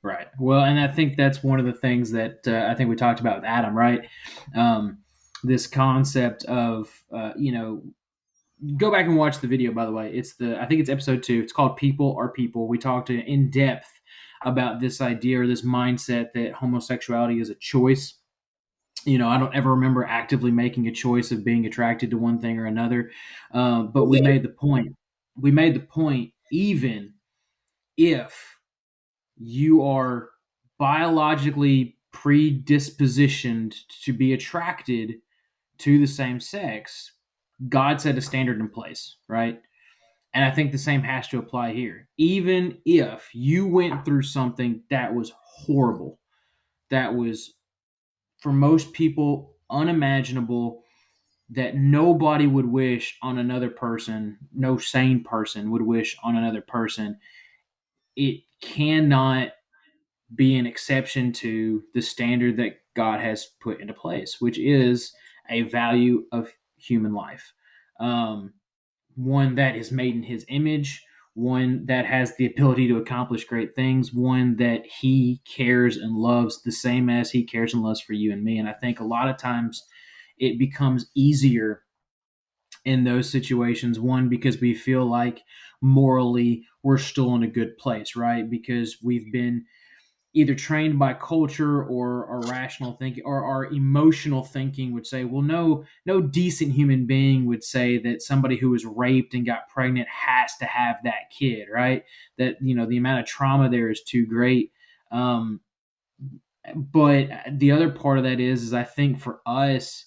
Right. Well, and I think that's one of the things that I think we talked about with Adam, right? This concept of, go back and watch the video, by the way. I think it's episode 2. It's called People Are People. We talked in depth about this idea or this mindset that homosexuality is a choice. I don't ever remember actively making a choice of being attracted to one thing or another. But we made the point. Even if you are biologically predispositioned to be attracted to the same sex, God set a standard in place, right? And I think the same has to apply here. Even if you went through something that was horrible, that was, for most people, unimaginable, that nobody would wish on another person, no sane person would wish on another person, it cannot be an exception to the standard that God has put into place, which is a value of human life. One that is made in his image, one that has the ability to accomplish great things, one that he cares and loves the same as he cares and loves for you and me. And I think a lot of times it becomes easier in those situations, one, because we feel like morally we're still in a good place, right? Because we've been either trained by culture or our rational thinking or our emotional thinking would say, well, no decent human being would say that somebody who was raped and got pregnant has to have that kid, right? That, the amount of trauma there is too great. But the other part of that is I think for us,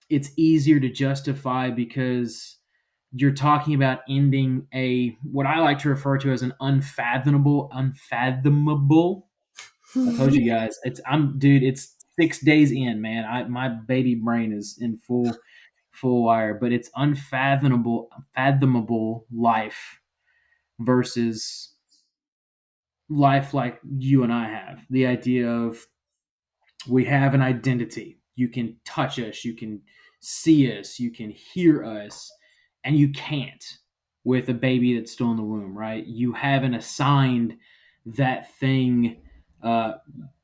it's easier to justify because you're talking about ending what I like to refer to as an unfathomable. I told you guys, it's 6 days in, man. My baby brain is in full wire, but it's unfathomable life versus life like you and I have. The idea of we have an identity. You can touch us, you can see us, you can hear us, and you can't with a baby that's still in the womb, right? You haven't assigned that thing,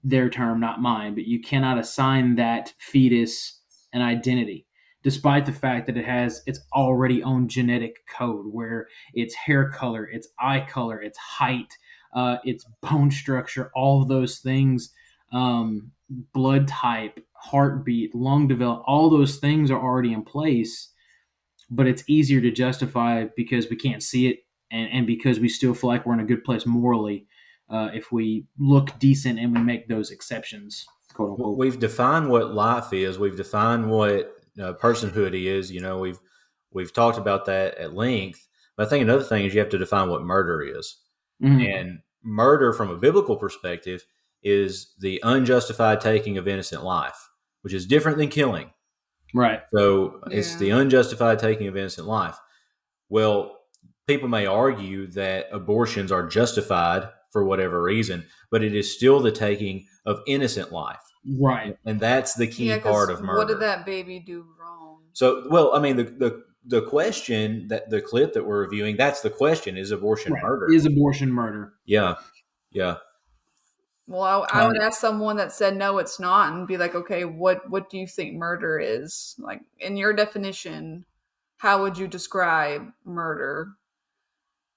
their term, not mine, but you cannot assign that fetus an identity, despite the fact that it has its already own genetic code where its hair color, its eye color, its height, its bone structure, all of those things, blood type, heartbeat, lung development, all those things are already in place, but it's easier to justify because we can't see it and because we still feel like we're in a good place morally. If we look decent and we make those exceptions, quote unquote. We've defined what life is. We've defined what personhood is. We've talked about that at length. But I think another thing is you have to define what murder is. Mm-hmm. And murder, from a biblical perspective, is the unjustified taking of innocent life, which is different than killing. Right. So it's the unjustified taking of innocent life. Well, people may argue that abortions are justified for whatever reason, but it is still the taking of innocent life. Right. And that's the key part of murder. What did that baby do wrong? So, well, I mean, the question, that the clip that we're reviewing, that's the question: is abortion murder? Is abortion murder? Yeah. Well, I would ask someone that said no, it's not, and be like, okay, what do you think murder is? Like, in your definition, how would you describe murder?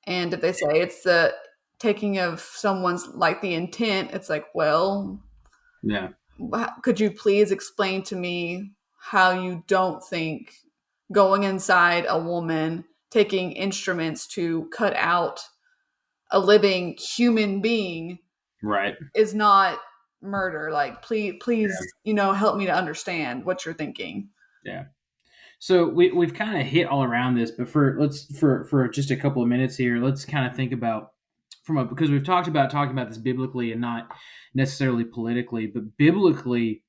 And if they say it's the taking of someone's, like, the intent, it's like, well, yeah. Could you please explain to me how you don't think going inside a woman, taking instruments to cut out a living human being Right. is not murder. Like, please, help me to understand what you're thinking. Yeah. So we've kind of hit all around this, but for just a couple of minutes here, let's kind of think about because we've talking about this biblically and not necessarily politically, but biblically,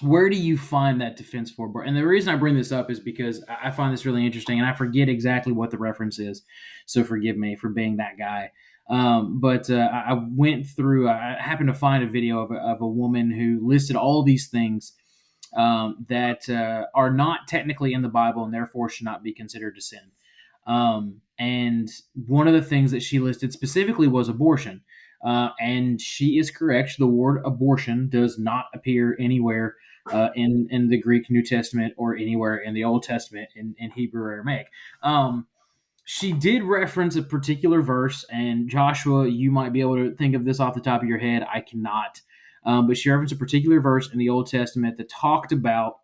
where do you find that defense for abortion? And the reason I bring this up is because I find this really interesting, and I forget exactly what the reference is, so forgive me for being that guy. But I went through. I happened to find a video of a woman who listed all these things that are not technically in the Bible and therefore should not be considered a sin. And one of the things that she listed specifically was abortion. And she is correct. The word abortion does not appear anywhere in the Greek New Testament or anywhere in the Old Testament in Hebrew or Aramaic. She did reference a particular verse, and Joshua, you might be able to think of this off the top of your head. I cannot. But she referenced a particular verse in the Old Testament that talked about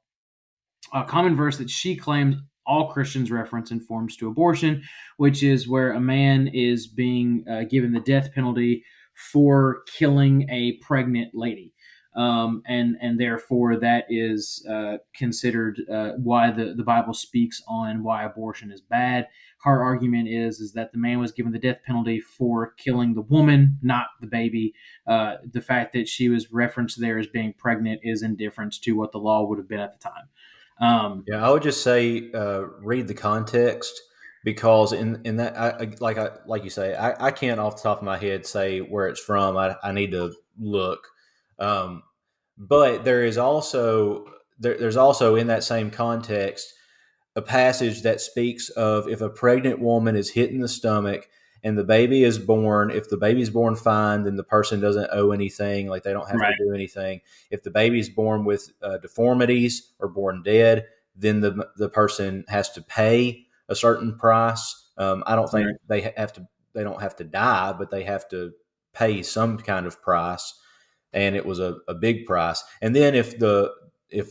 a common verse that she claimed all Christians reference in forms to abortion, which is where a man is being given the death penalty for killing a pregnant lady. And therefore that is considered why the Bible speaks on why abortion is bad. Her argument is that the man was given the death penalty for killing the woman, not the baby. The fact that she was referenced there as being pregnant is indifference to what the law would have been at the time. I would just say read the context, because in that, like you say, I can't off the top of my head say where it's from. I need to look. But there's also in that same context a passage that speaks of if a pregnant woman is hit in the stomach and the baby is born, if the baby's born fine, then the person doesn't owe anything, like they don't have to do anything. If the baby's born with deformities or born dead, then the person has to pay a certain price. I don't think they don't have to die, but they have to pay some kind of price. And it was a big price. And then if the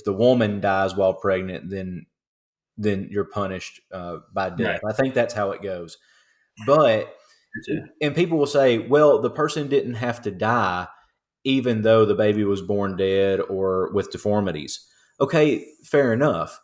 woman dies while pregnant, then you're punished by death. Right. I think that's how it goes. But and people will say, well, the person didn't have to die, even though the baby was born dead or with deformities. Okay, fair enough.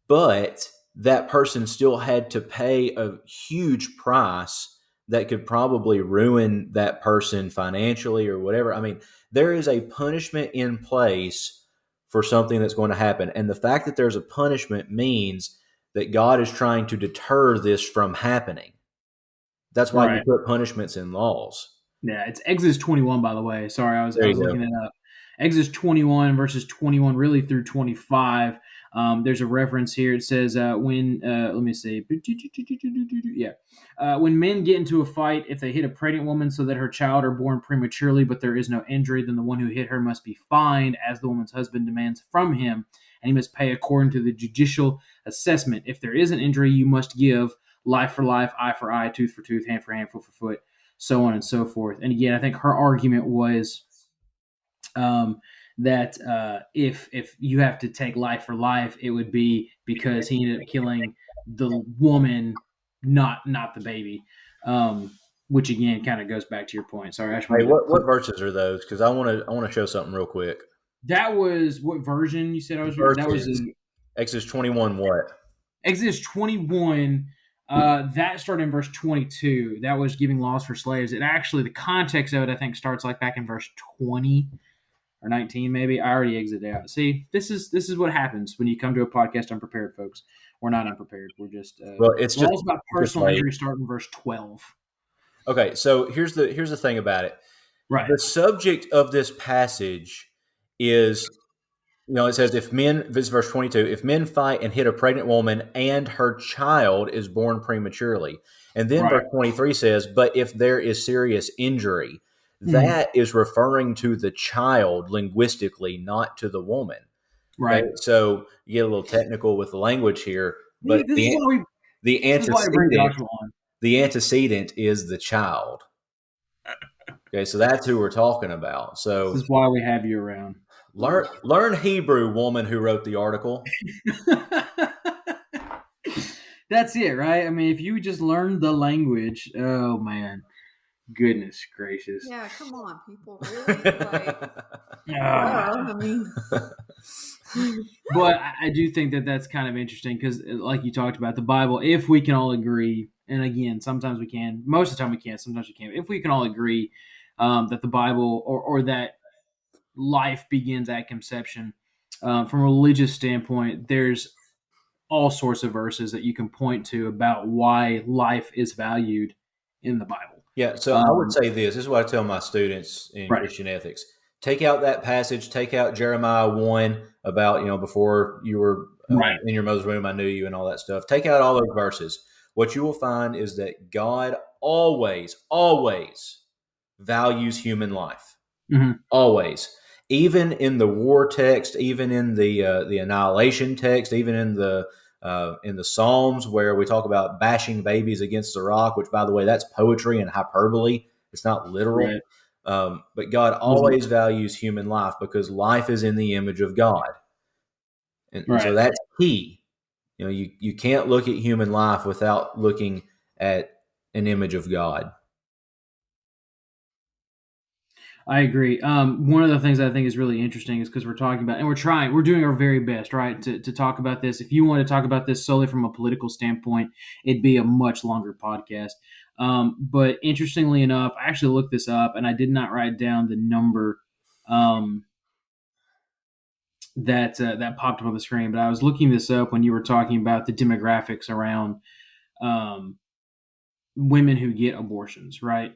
But that person still had to pay a huge price that could probably ruin that person financially or whatever. I mean, there is a punishment in place for something that's going to happen. And the fact that there's a punishment means that God is trying to deter this from happening. That's why we put punishments in laws. Yeah, it's Exodus 21, by the way. Sorry, I was looking it up. Exodus 21 verses 21 really through 25. There's a reference here. It says when let me see. When men get into a fight, if they hit a pregnant woman so that her child are born prematurely, but there is no injury, then the one who hit her must be fined, as the woman's husband demands from him, and he must pay according to the judicial assessment. If there is an injury, you must give life for life, eye for eye, tooth for tooth, hand for hand, foot for foot, so on and so forth. And again, I think her argument was that if you have to take life for life, it would be because he ended up killing the woman, not the baby. Which again kind of goes back to your point. Sorry, Hey, what verses are those? Because I want to show something real quick. That was what version you said I was reading? That was Exodus 21. What? Exodus 21. That started in verse 22. That was giving laws for slaves. It actually, the context of it, I think, starts like back in verse 20 or 19, maybe. I already exited out. See, this is what happens when you come to a podcast unprepared, folks. We're not unprepared. We're just it's laws about personal injury start in verse 12. Okay, so here's the thing about it. Right. The subject of this passage is, it says this is verse 22, if men fight and hit a pregnant woman and her child is born prematurely. And then verse 23 says, but if there is serious injury, that is referring to the child linguistically, not to the woman. Right. Okay? So you get a little technical with the language here, but the antecedent is the child. Okay, so that's who we're talking about. So this is why we have you around. Learn Hebrew, woman who wrote the article. That's it, right? I mean, if you just learn the language, oh man, goodness gracious. Yeah, come on, people. Really? I mean, but I do think that that's kind of interesting because, like you talked about, the Bible, if we can all agree, and again, sometimes we can, most of the time we can't, sometimes we can't, if we can all agree that the Bible or that life begins at conception, from a religious standpoint, there's all sorts of verses that you can point to about why life is valued in the Bible. Yeah, so I would say this. This is what I tell my students in Christian ethics. Take out that passage. Take out Jeremiah 1 about, before you were in your mother's womb, I knew you and all that stuff. Take out all those verses. What you will find is that God always, always values human life. Mm-hmm. Always. Even in the war text, even in the annihilation text, even in the Psalms where we talk about bashing babies against the rock, which, by the way, that's poetry and hyperbole. It's not literal. Right. But God always values human life because life is in the image of God. And so that's key. You can't look at human life without looking at an image of God. I agree. One of the things I think is really interesting is because we're talking about, and we're doing our very best, right, to talk about this. If you want to talk about this solely from a political standpoint, it'd be a much longer podcast. But interestingly enough, I actually looked this up, and I did not write down the number that popped up on the screen. But I was looking this up when you were talking about the demographics around women who get abortions, right?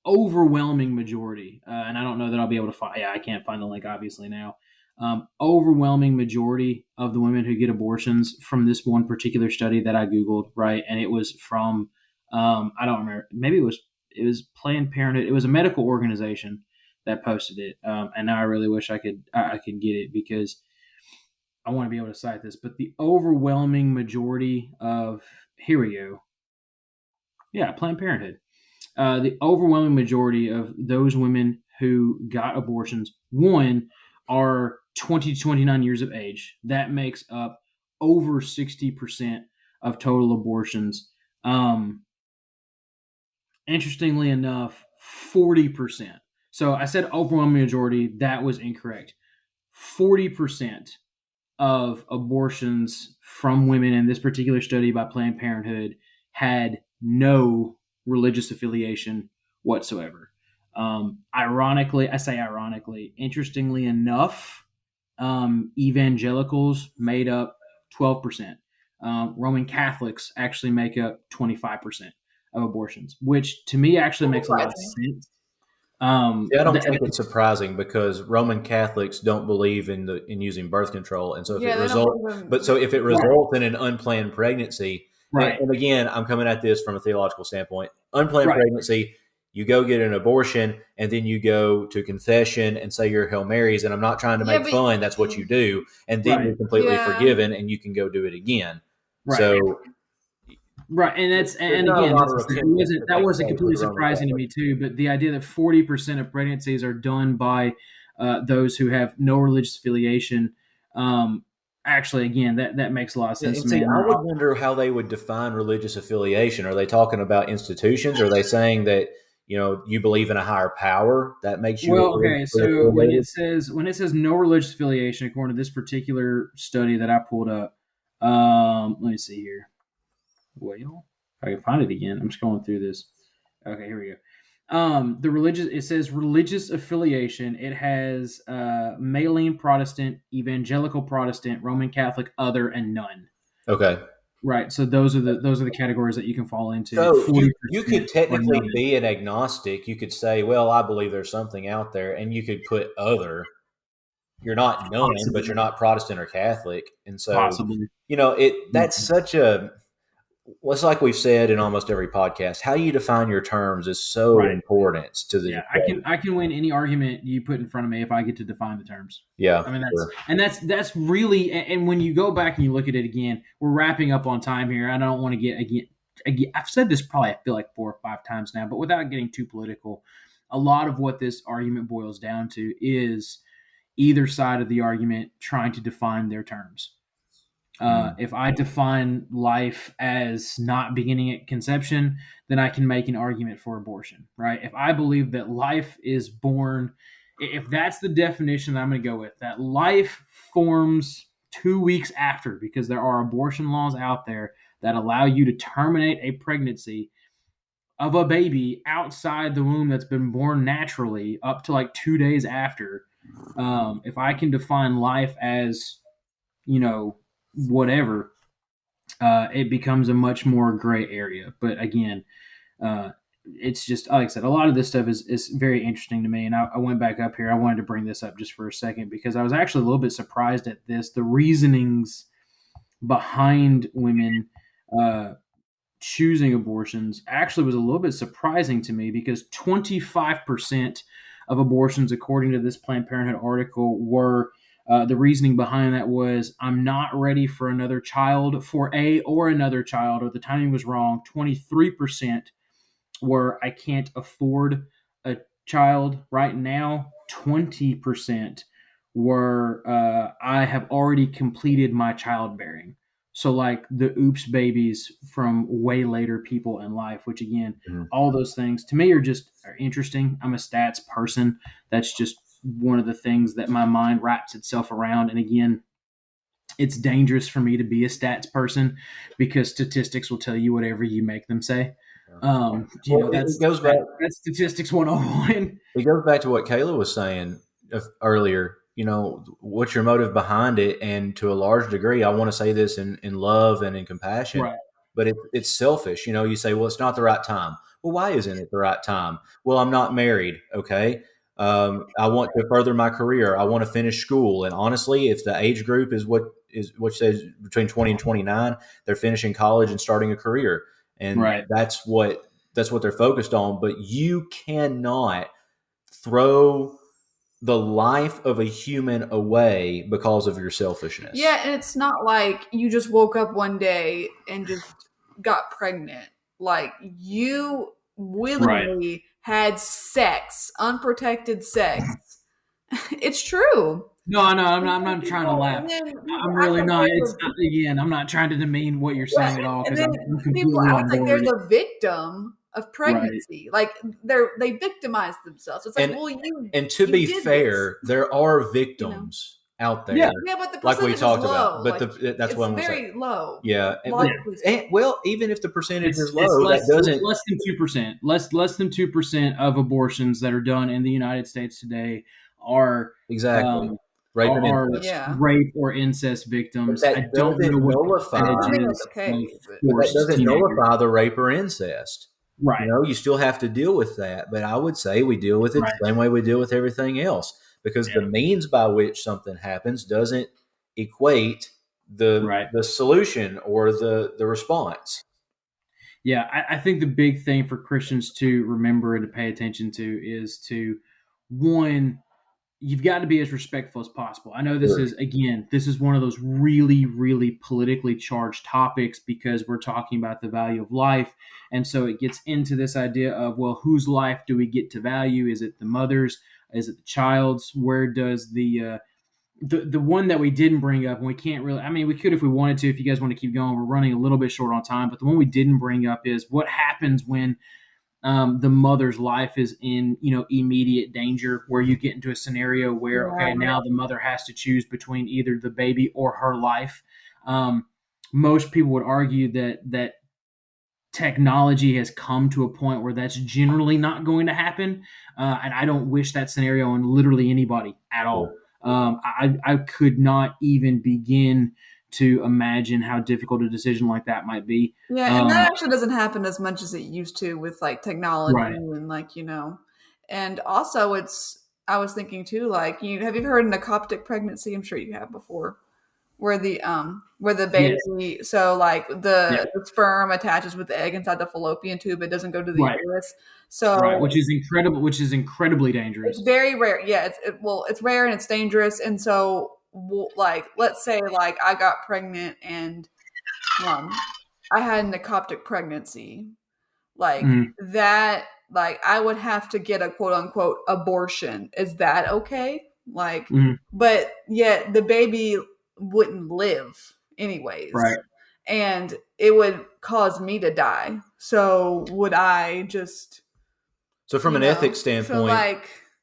Overwhelming majority, and I don't know that I'll be able to find. Yeah, I can't find the link obviously now. Overwhelming majority of the women who get abortions from this one particular study that I Googled, right? And it was from I don't remember. Maybe it was Planned Parenthood. It was a medical organization that posted it, and now I really wish I could get it because I want to be able to cite this. But the overwhelming majority of Planned Parenthood. The overwhelming majority of those women who got abortions, one, are 20 to 29 years of age. That makes up over 60% of total abortions. Interestingly enough, 40%. So I said overwhelming majority. That was incorrect. 40% of abortions from women in this particular study by Planned Parenthood had no religious affiliation whatsoever. Ironically, interestingly enough, evangelicals made up 12%. Roman Catholics actually make up 25% of abortions, which to me actually makes a lot of sense. I don't think it's surprising because Roman Catholics don't believe in using birth control, and so if it results in an unplanned pregnancy. Right. And again, I'm coming at this from a theological standpoint. Unplanned pregnancy, you go get an abortion, and then you go to confession and say your Hail Marys, and I'm not trying to make fun. That's what you do. And then you're completely forgiven, and you can go do it again. Right. So, and that wasn't completely surprising to me too. But the idea that 40% of pregnancies are done by those who have no religious affiliation, actually, again, that makes a lot of sense to me. I would wonder how they would define religious affiliation. Are they talking about institutions? Are they saying that you believe in a higher power that makes you? Well, okay. So when it says no religious affiliation, according to this particular study that I pulled up, let me see here. Well, if I can find it again, I'm scrolling through this. Okay, here we go. It says religious affiliation. It has Maline Protestant, Evangelical Protestant, Roman Catholic, other, and none. Okay. Right. So those are the categories that you can fall into. So you could technically be an agnostic. You could say, well, I believe there's something out there, and you could put other. You're not none, but you're not Protestant or Catholic, and so that's such a. Well, it's like we've said in almost every podcast, how you define your terms is so important to the. Yeah, I can win any argument you put in front of me if I get to define the terms. Yeah, I mean that's really, and when you go back and you look at it again, we're wrapping up on time here. I don't want to get again. I've said this probably I feel like 4 or 5 times now, but without getting too political, a lot of what this argument boils down to is either side of the argument trying to define their terms. If I define life as not beginning at conception, then I can make an argument for abortion, right? If I believe that life is born, if that's the definition that I'm going to go with, that life forms 2 weeks after, because there are abortion laws out there that allow you to terminate a pregnancy of a baby outside the womb that's been born naturally up to like 2 days after. If I can define life as, whatever, it becomes a much more gray area. But again, it's just, like I said, a lot of this stuff is very interesting to me. And I went back up here. I wanted to bring this up just for a second because I was actually a little bit surprised at this. The reasonings behind women choosing abortions actually was a little bit surprising to me, because 25% of abortions, according to this Planned Parenthood article, were the reasoning behind that was, I'm not ready for another child, for a or another child, or the timing was wrong. 23% were, I can't afford a child right now. 20% were, I have already completed my childbearing. So like the oops babies from way later people in life, which again, all those things to me are interesting. I'm a stats person. That's just one of the things that my mind wraps itself around. And again, it's dangerous for me to be a stats person because statistics will tell you whatever you make them say. That's statistics 101. It goes back to what Kayla was saying earlier. What's your motive behind it? And to a large degree, I want to say this in love and in compassion, right. But it's selfish. You say, well, it's not the right time. Well, why isn't it the right time? Well, I'm not married. Okay. I want to further my career. I want to finish school. And honestly, if the age group is what says between 20 and 29, they're finishing college and starting a career. And right. That's what they're focused on. But you cannot throw the life of a human away because of your selfishness. Yeah, and it's not like you just woke up one day and just got pregnant. Like, you willingly had sex, unprotected sex. It's true. No, I'm not trying to laugh. I'm really not. I'm not trying to demean what you're saying at all. And then people act like they're the victim of pregnancy. Right. Like they victimize themselves. It's like, and to be fair, there are victims out there. Yeah, but the percentage like we talked is low. About. But that's what I'm very saying. Low. Yeah. Well, even if the percentage is low, that doesn't less than 2%. Less than 2% of abortions that are done in the United States today are exactly. Rape or incest victims. But that doesn't nullify the rape or incest. Right. You still have to deal with that. But I would say we deal with it the same way we deal with everything else, because the means by which something happens doesn't equate the solution or the response. Yeah, I think the big thing for Christians to remember and to pay attention to is one, you've got to be as respectful as possible. I know this is one of those really, really politically charged topics because we're talking about the value of life. And so it gets into this idea of, well, whose life do we get to value? Is it the mother's? Is it the child's? Where does the one that we didn't bring up, and we can't really, we could if we wanted to, if you guys want to keep going, we're running a little bit short on time, but the one we didn't bring up is what happens when the mother's life is in, immediate danger, where you get into a scenario where, now the mother has to choose between either the baby or her life. Most people would argue that technology has come to a point where that's generally not going to happen. And I don't wish that scenario on literally anybody at all. I could not even begin to imagine how difficult a decision like that might be. Yeah, and that actually doesn't happen as much as it used to with like technology and and also I was thinking too, like, have you ever heard of an ectopic pregnancy? I'm sure you have before, where the baby, so like the sperm attaches with the egg inside the fallopian tube. It doesn't go to the uterus. So which is incredibly dangerous. It's very rare. Yeah, it's rare and it's dangerous. And so, like, let's say like I got pregnant and I had an ectopic pregnancy, like that like I would have to get a quote unquote abortion. Is that okay? Like, but yet the baby wouldn't live anyways. Right. And it would cause me to die. So would I just... So from an ethics standpoint,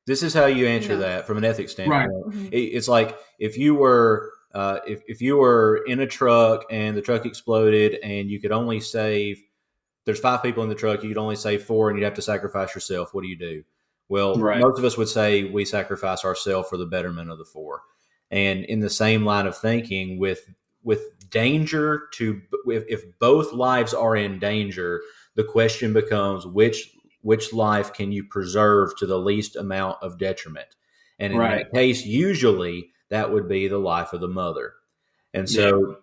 this is how you answer that from an ethics standpoint. Right. It's like if you were if you were in a truck and the truck exploded and you could only save, there's 5 people in the truck, you could only save 4 and you'd have to sacrifice yourself. What do you do? Well, most of us would say we sacrifice ourselves for the betterment of the 4. And in the same line of thinking, with danger to, if both lives are in danger, the question becomes which life can you preserve to the least amount of detriment? And in that case, usually that would be the life of the mother. And so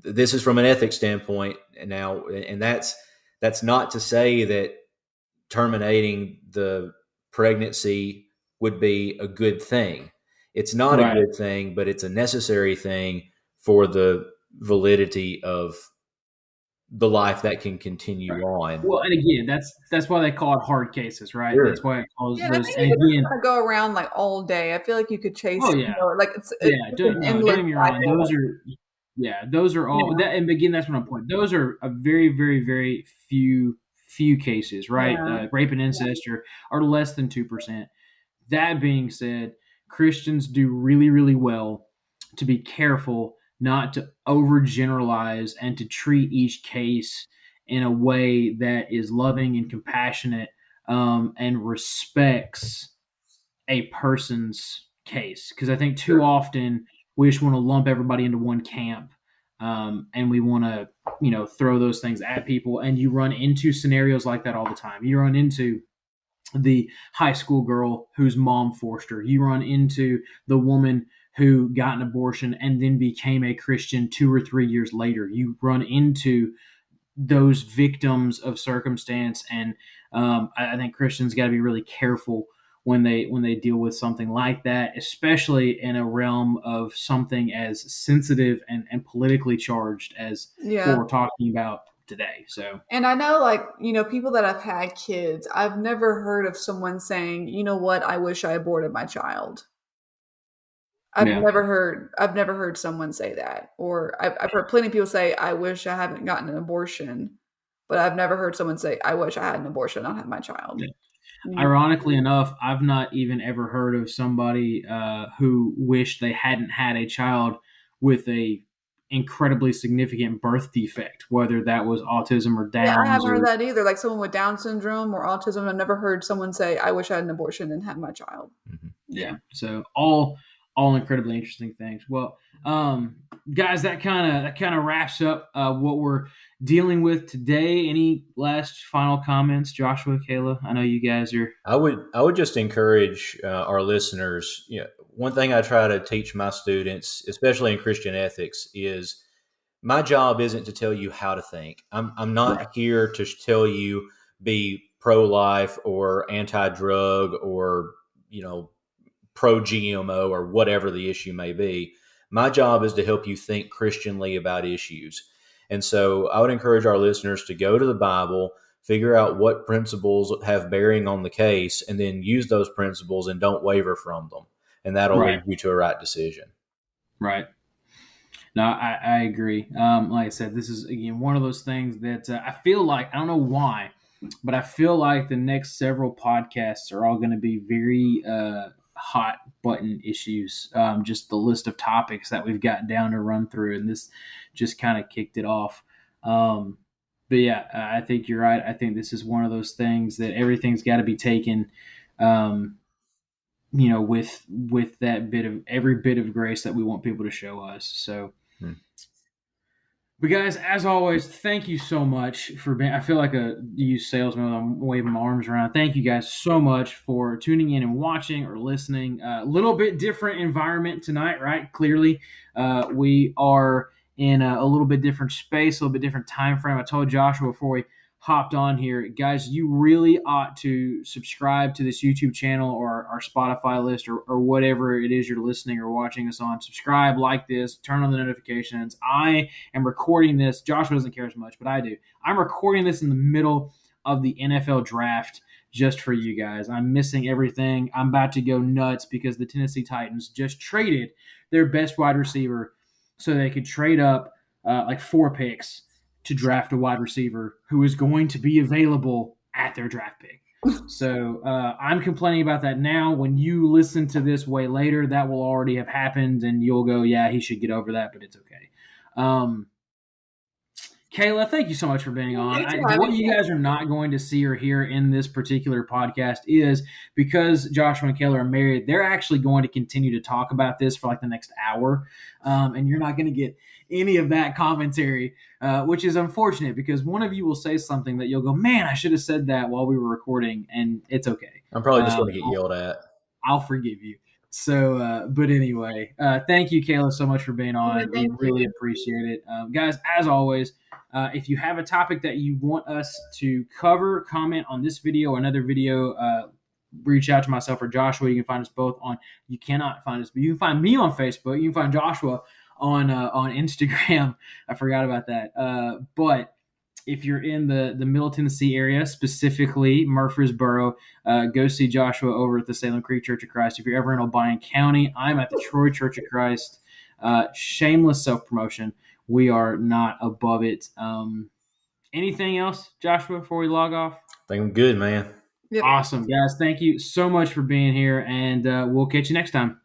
this is from an ethics standpoint now, and that's not to say that terminating the pregnancy would be a good thing. It's not a good thing, but it's a necessary thing for the validity of the life that can continue on. Well, and again, that's why they call it hard cases, right? Sure. That's why it calls Yeah, those. I And think you again, just go around like all day. I feel like you could chase Oh, it. yeah. Like it's don't get me wrong. Those are all. That, and again, that's what I'm pointing. Those are a very, very, very few cases, right? Yeah. Rape and incest are less than 2%. That being said, Christians do really, really well to be careful not to overgeneralize and to treat each case in a way that is loving and compassionate and respects a person's case. Because I think too often we just want to lump everybody into one camp, and we want to, throw those things at people. And you run into scenarios like that all the time. You run into the high school girl whose mom forced her. You run into the woman who got an abortion and then became a Christian 2 or 3 years later. You run into those victims of circumstance, and I think Christians got to be really careful when they deal with something like that, especially in a realm of something as sensitive and politically charged as what we're talking about today. So, and I know, people that have had kids, I've never heard of someone saying, you know what, I wish I aborted my child. I've never heard someone say that. Or I've heard plenty of people say, I wish I hadn't gotten an abortion, but I've never heard someone say, I wish I had an abortion, not had my child. Yeah. Ironically enough, I've not even ever heard of somebody who wished they hadn't had a child with a incredibly significant birth defect, whether that was autism or Downs. Yeah, I haven't heard that either. Like someone with Down syndrome or autism, I've never heard someone say, I wish I had an abortion and had my child. Mm-hmm. Yeah. So all incredibly interesting things. Well, guys, that kind of wraps up what we're dealing with today. Any last final comments, Joshua, Kayla? I know you guys are. I would just encourage our listeners. One thing I try to teach my students, especially in Christian ethics, is my job isn't to tell you how to think. I'm not here to tell you be pro-life or anti-drug or pro-GMO or whatever the issue may be. My job is to help you think Christianly about issues. And so I would encourage our listeners to go to the Bible, figure out what principles have bearing on the case, and then use those principles and don't waver from them. And that'll lead you to a right decision. Right. No, I agree. Like I said, this is, again, one of those things that I feel like, I don't know why, but I feel like the next several podcasts are all going to be very hot button issues. Just the list of topics that we've got down to run through, and this just kind of kicked it off. But yeah, I think you're right. I think this is one of those things that everything's got to be taken, with that every bit of grace that we want people to show us. So, But guys, as always, thank you so much for being. I feel like a used salesman. I'm waving my arms around. Thank you guys so much for tuning in and watching or listening. A little bit different environment tonight, right? Clearly, we are in a little bit different space, a little bit different time frame. I told Joshua before we hopped on here, guys, you really ought to subscribe to this YouTube channel or our Spotify list or whatever it is you're listening or watching us on. Subscribe, like this, turn on the notifications. I am recording this. Joshua doesn't care as much, but I do. I'm recording this in the middle of the NFL draft. just for you guys. I'm missing everything. I'm about to go nuts because the Tennessee Titans just traded their best wide receiver so they could trade up like 4 picks to draft a wide receiver who is going to be available at their draft pick. So I'm complaining about that now. When you listen to this way later, that will already have happened, and you'll go, yeah, he should get over that, but it's okay. Kayla, thank you so much for being on. What you guys are not going to see or hear in this particular podcast is because Joshua and Kayla are married, they're actually going to continue to talk about this for like the next hour, and you're not going to get any of that commentary, which is unfortunate because one of you will say something that you'll go, man, I should have said that while we were recording, and it's okay. I'm probably just going to get yelled at. I'll forgive you. So, but anyway, thank you, Kayla, so much for being on. We really appreciate it. Guys, as always, if you have a topic that you want us to cover, comment on this video or another video, reach out to myself or Joshua. You can find us both on, you cannot find us, but you can find me on Facebook. You can find Joshua on Instagram. I forgot about that. But if you're in the Middle Tennessee area, specifically Murfreesboro, go see Joshua over at the Salem Creek Church of Christ. If you're ever in Obion County, I'm at the Troy Church of Christ. Shameless self-promotion. We are not above it. Anything else, Joshua, before we log off? I think I'm good, man. Yep. Awesome, guys. Thank you so much for being here, and we'll catch you next time.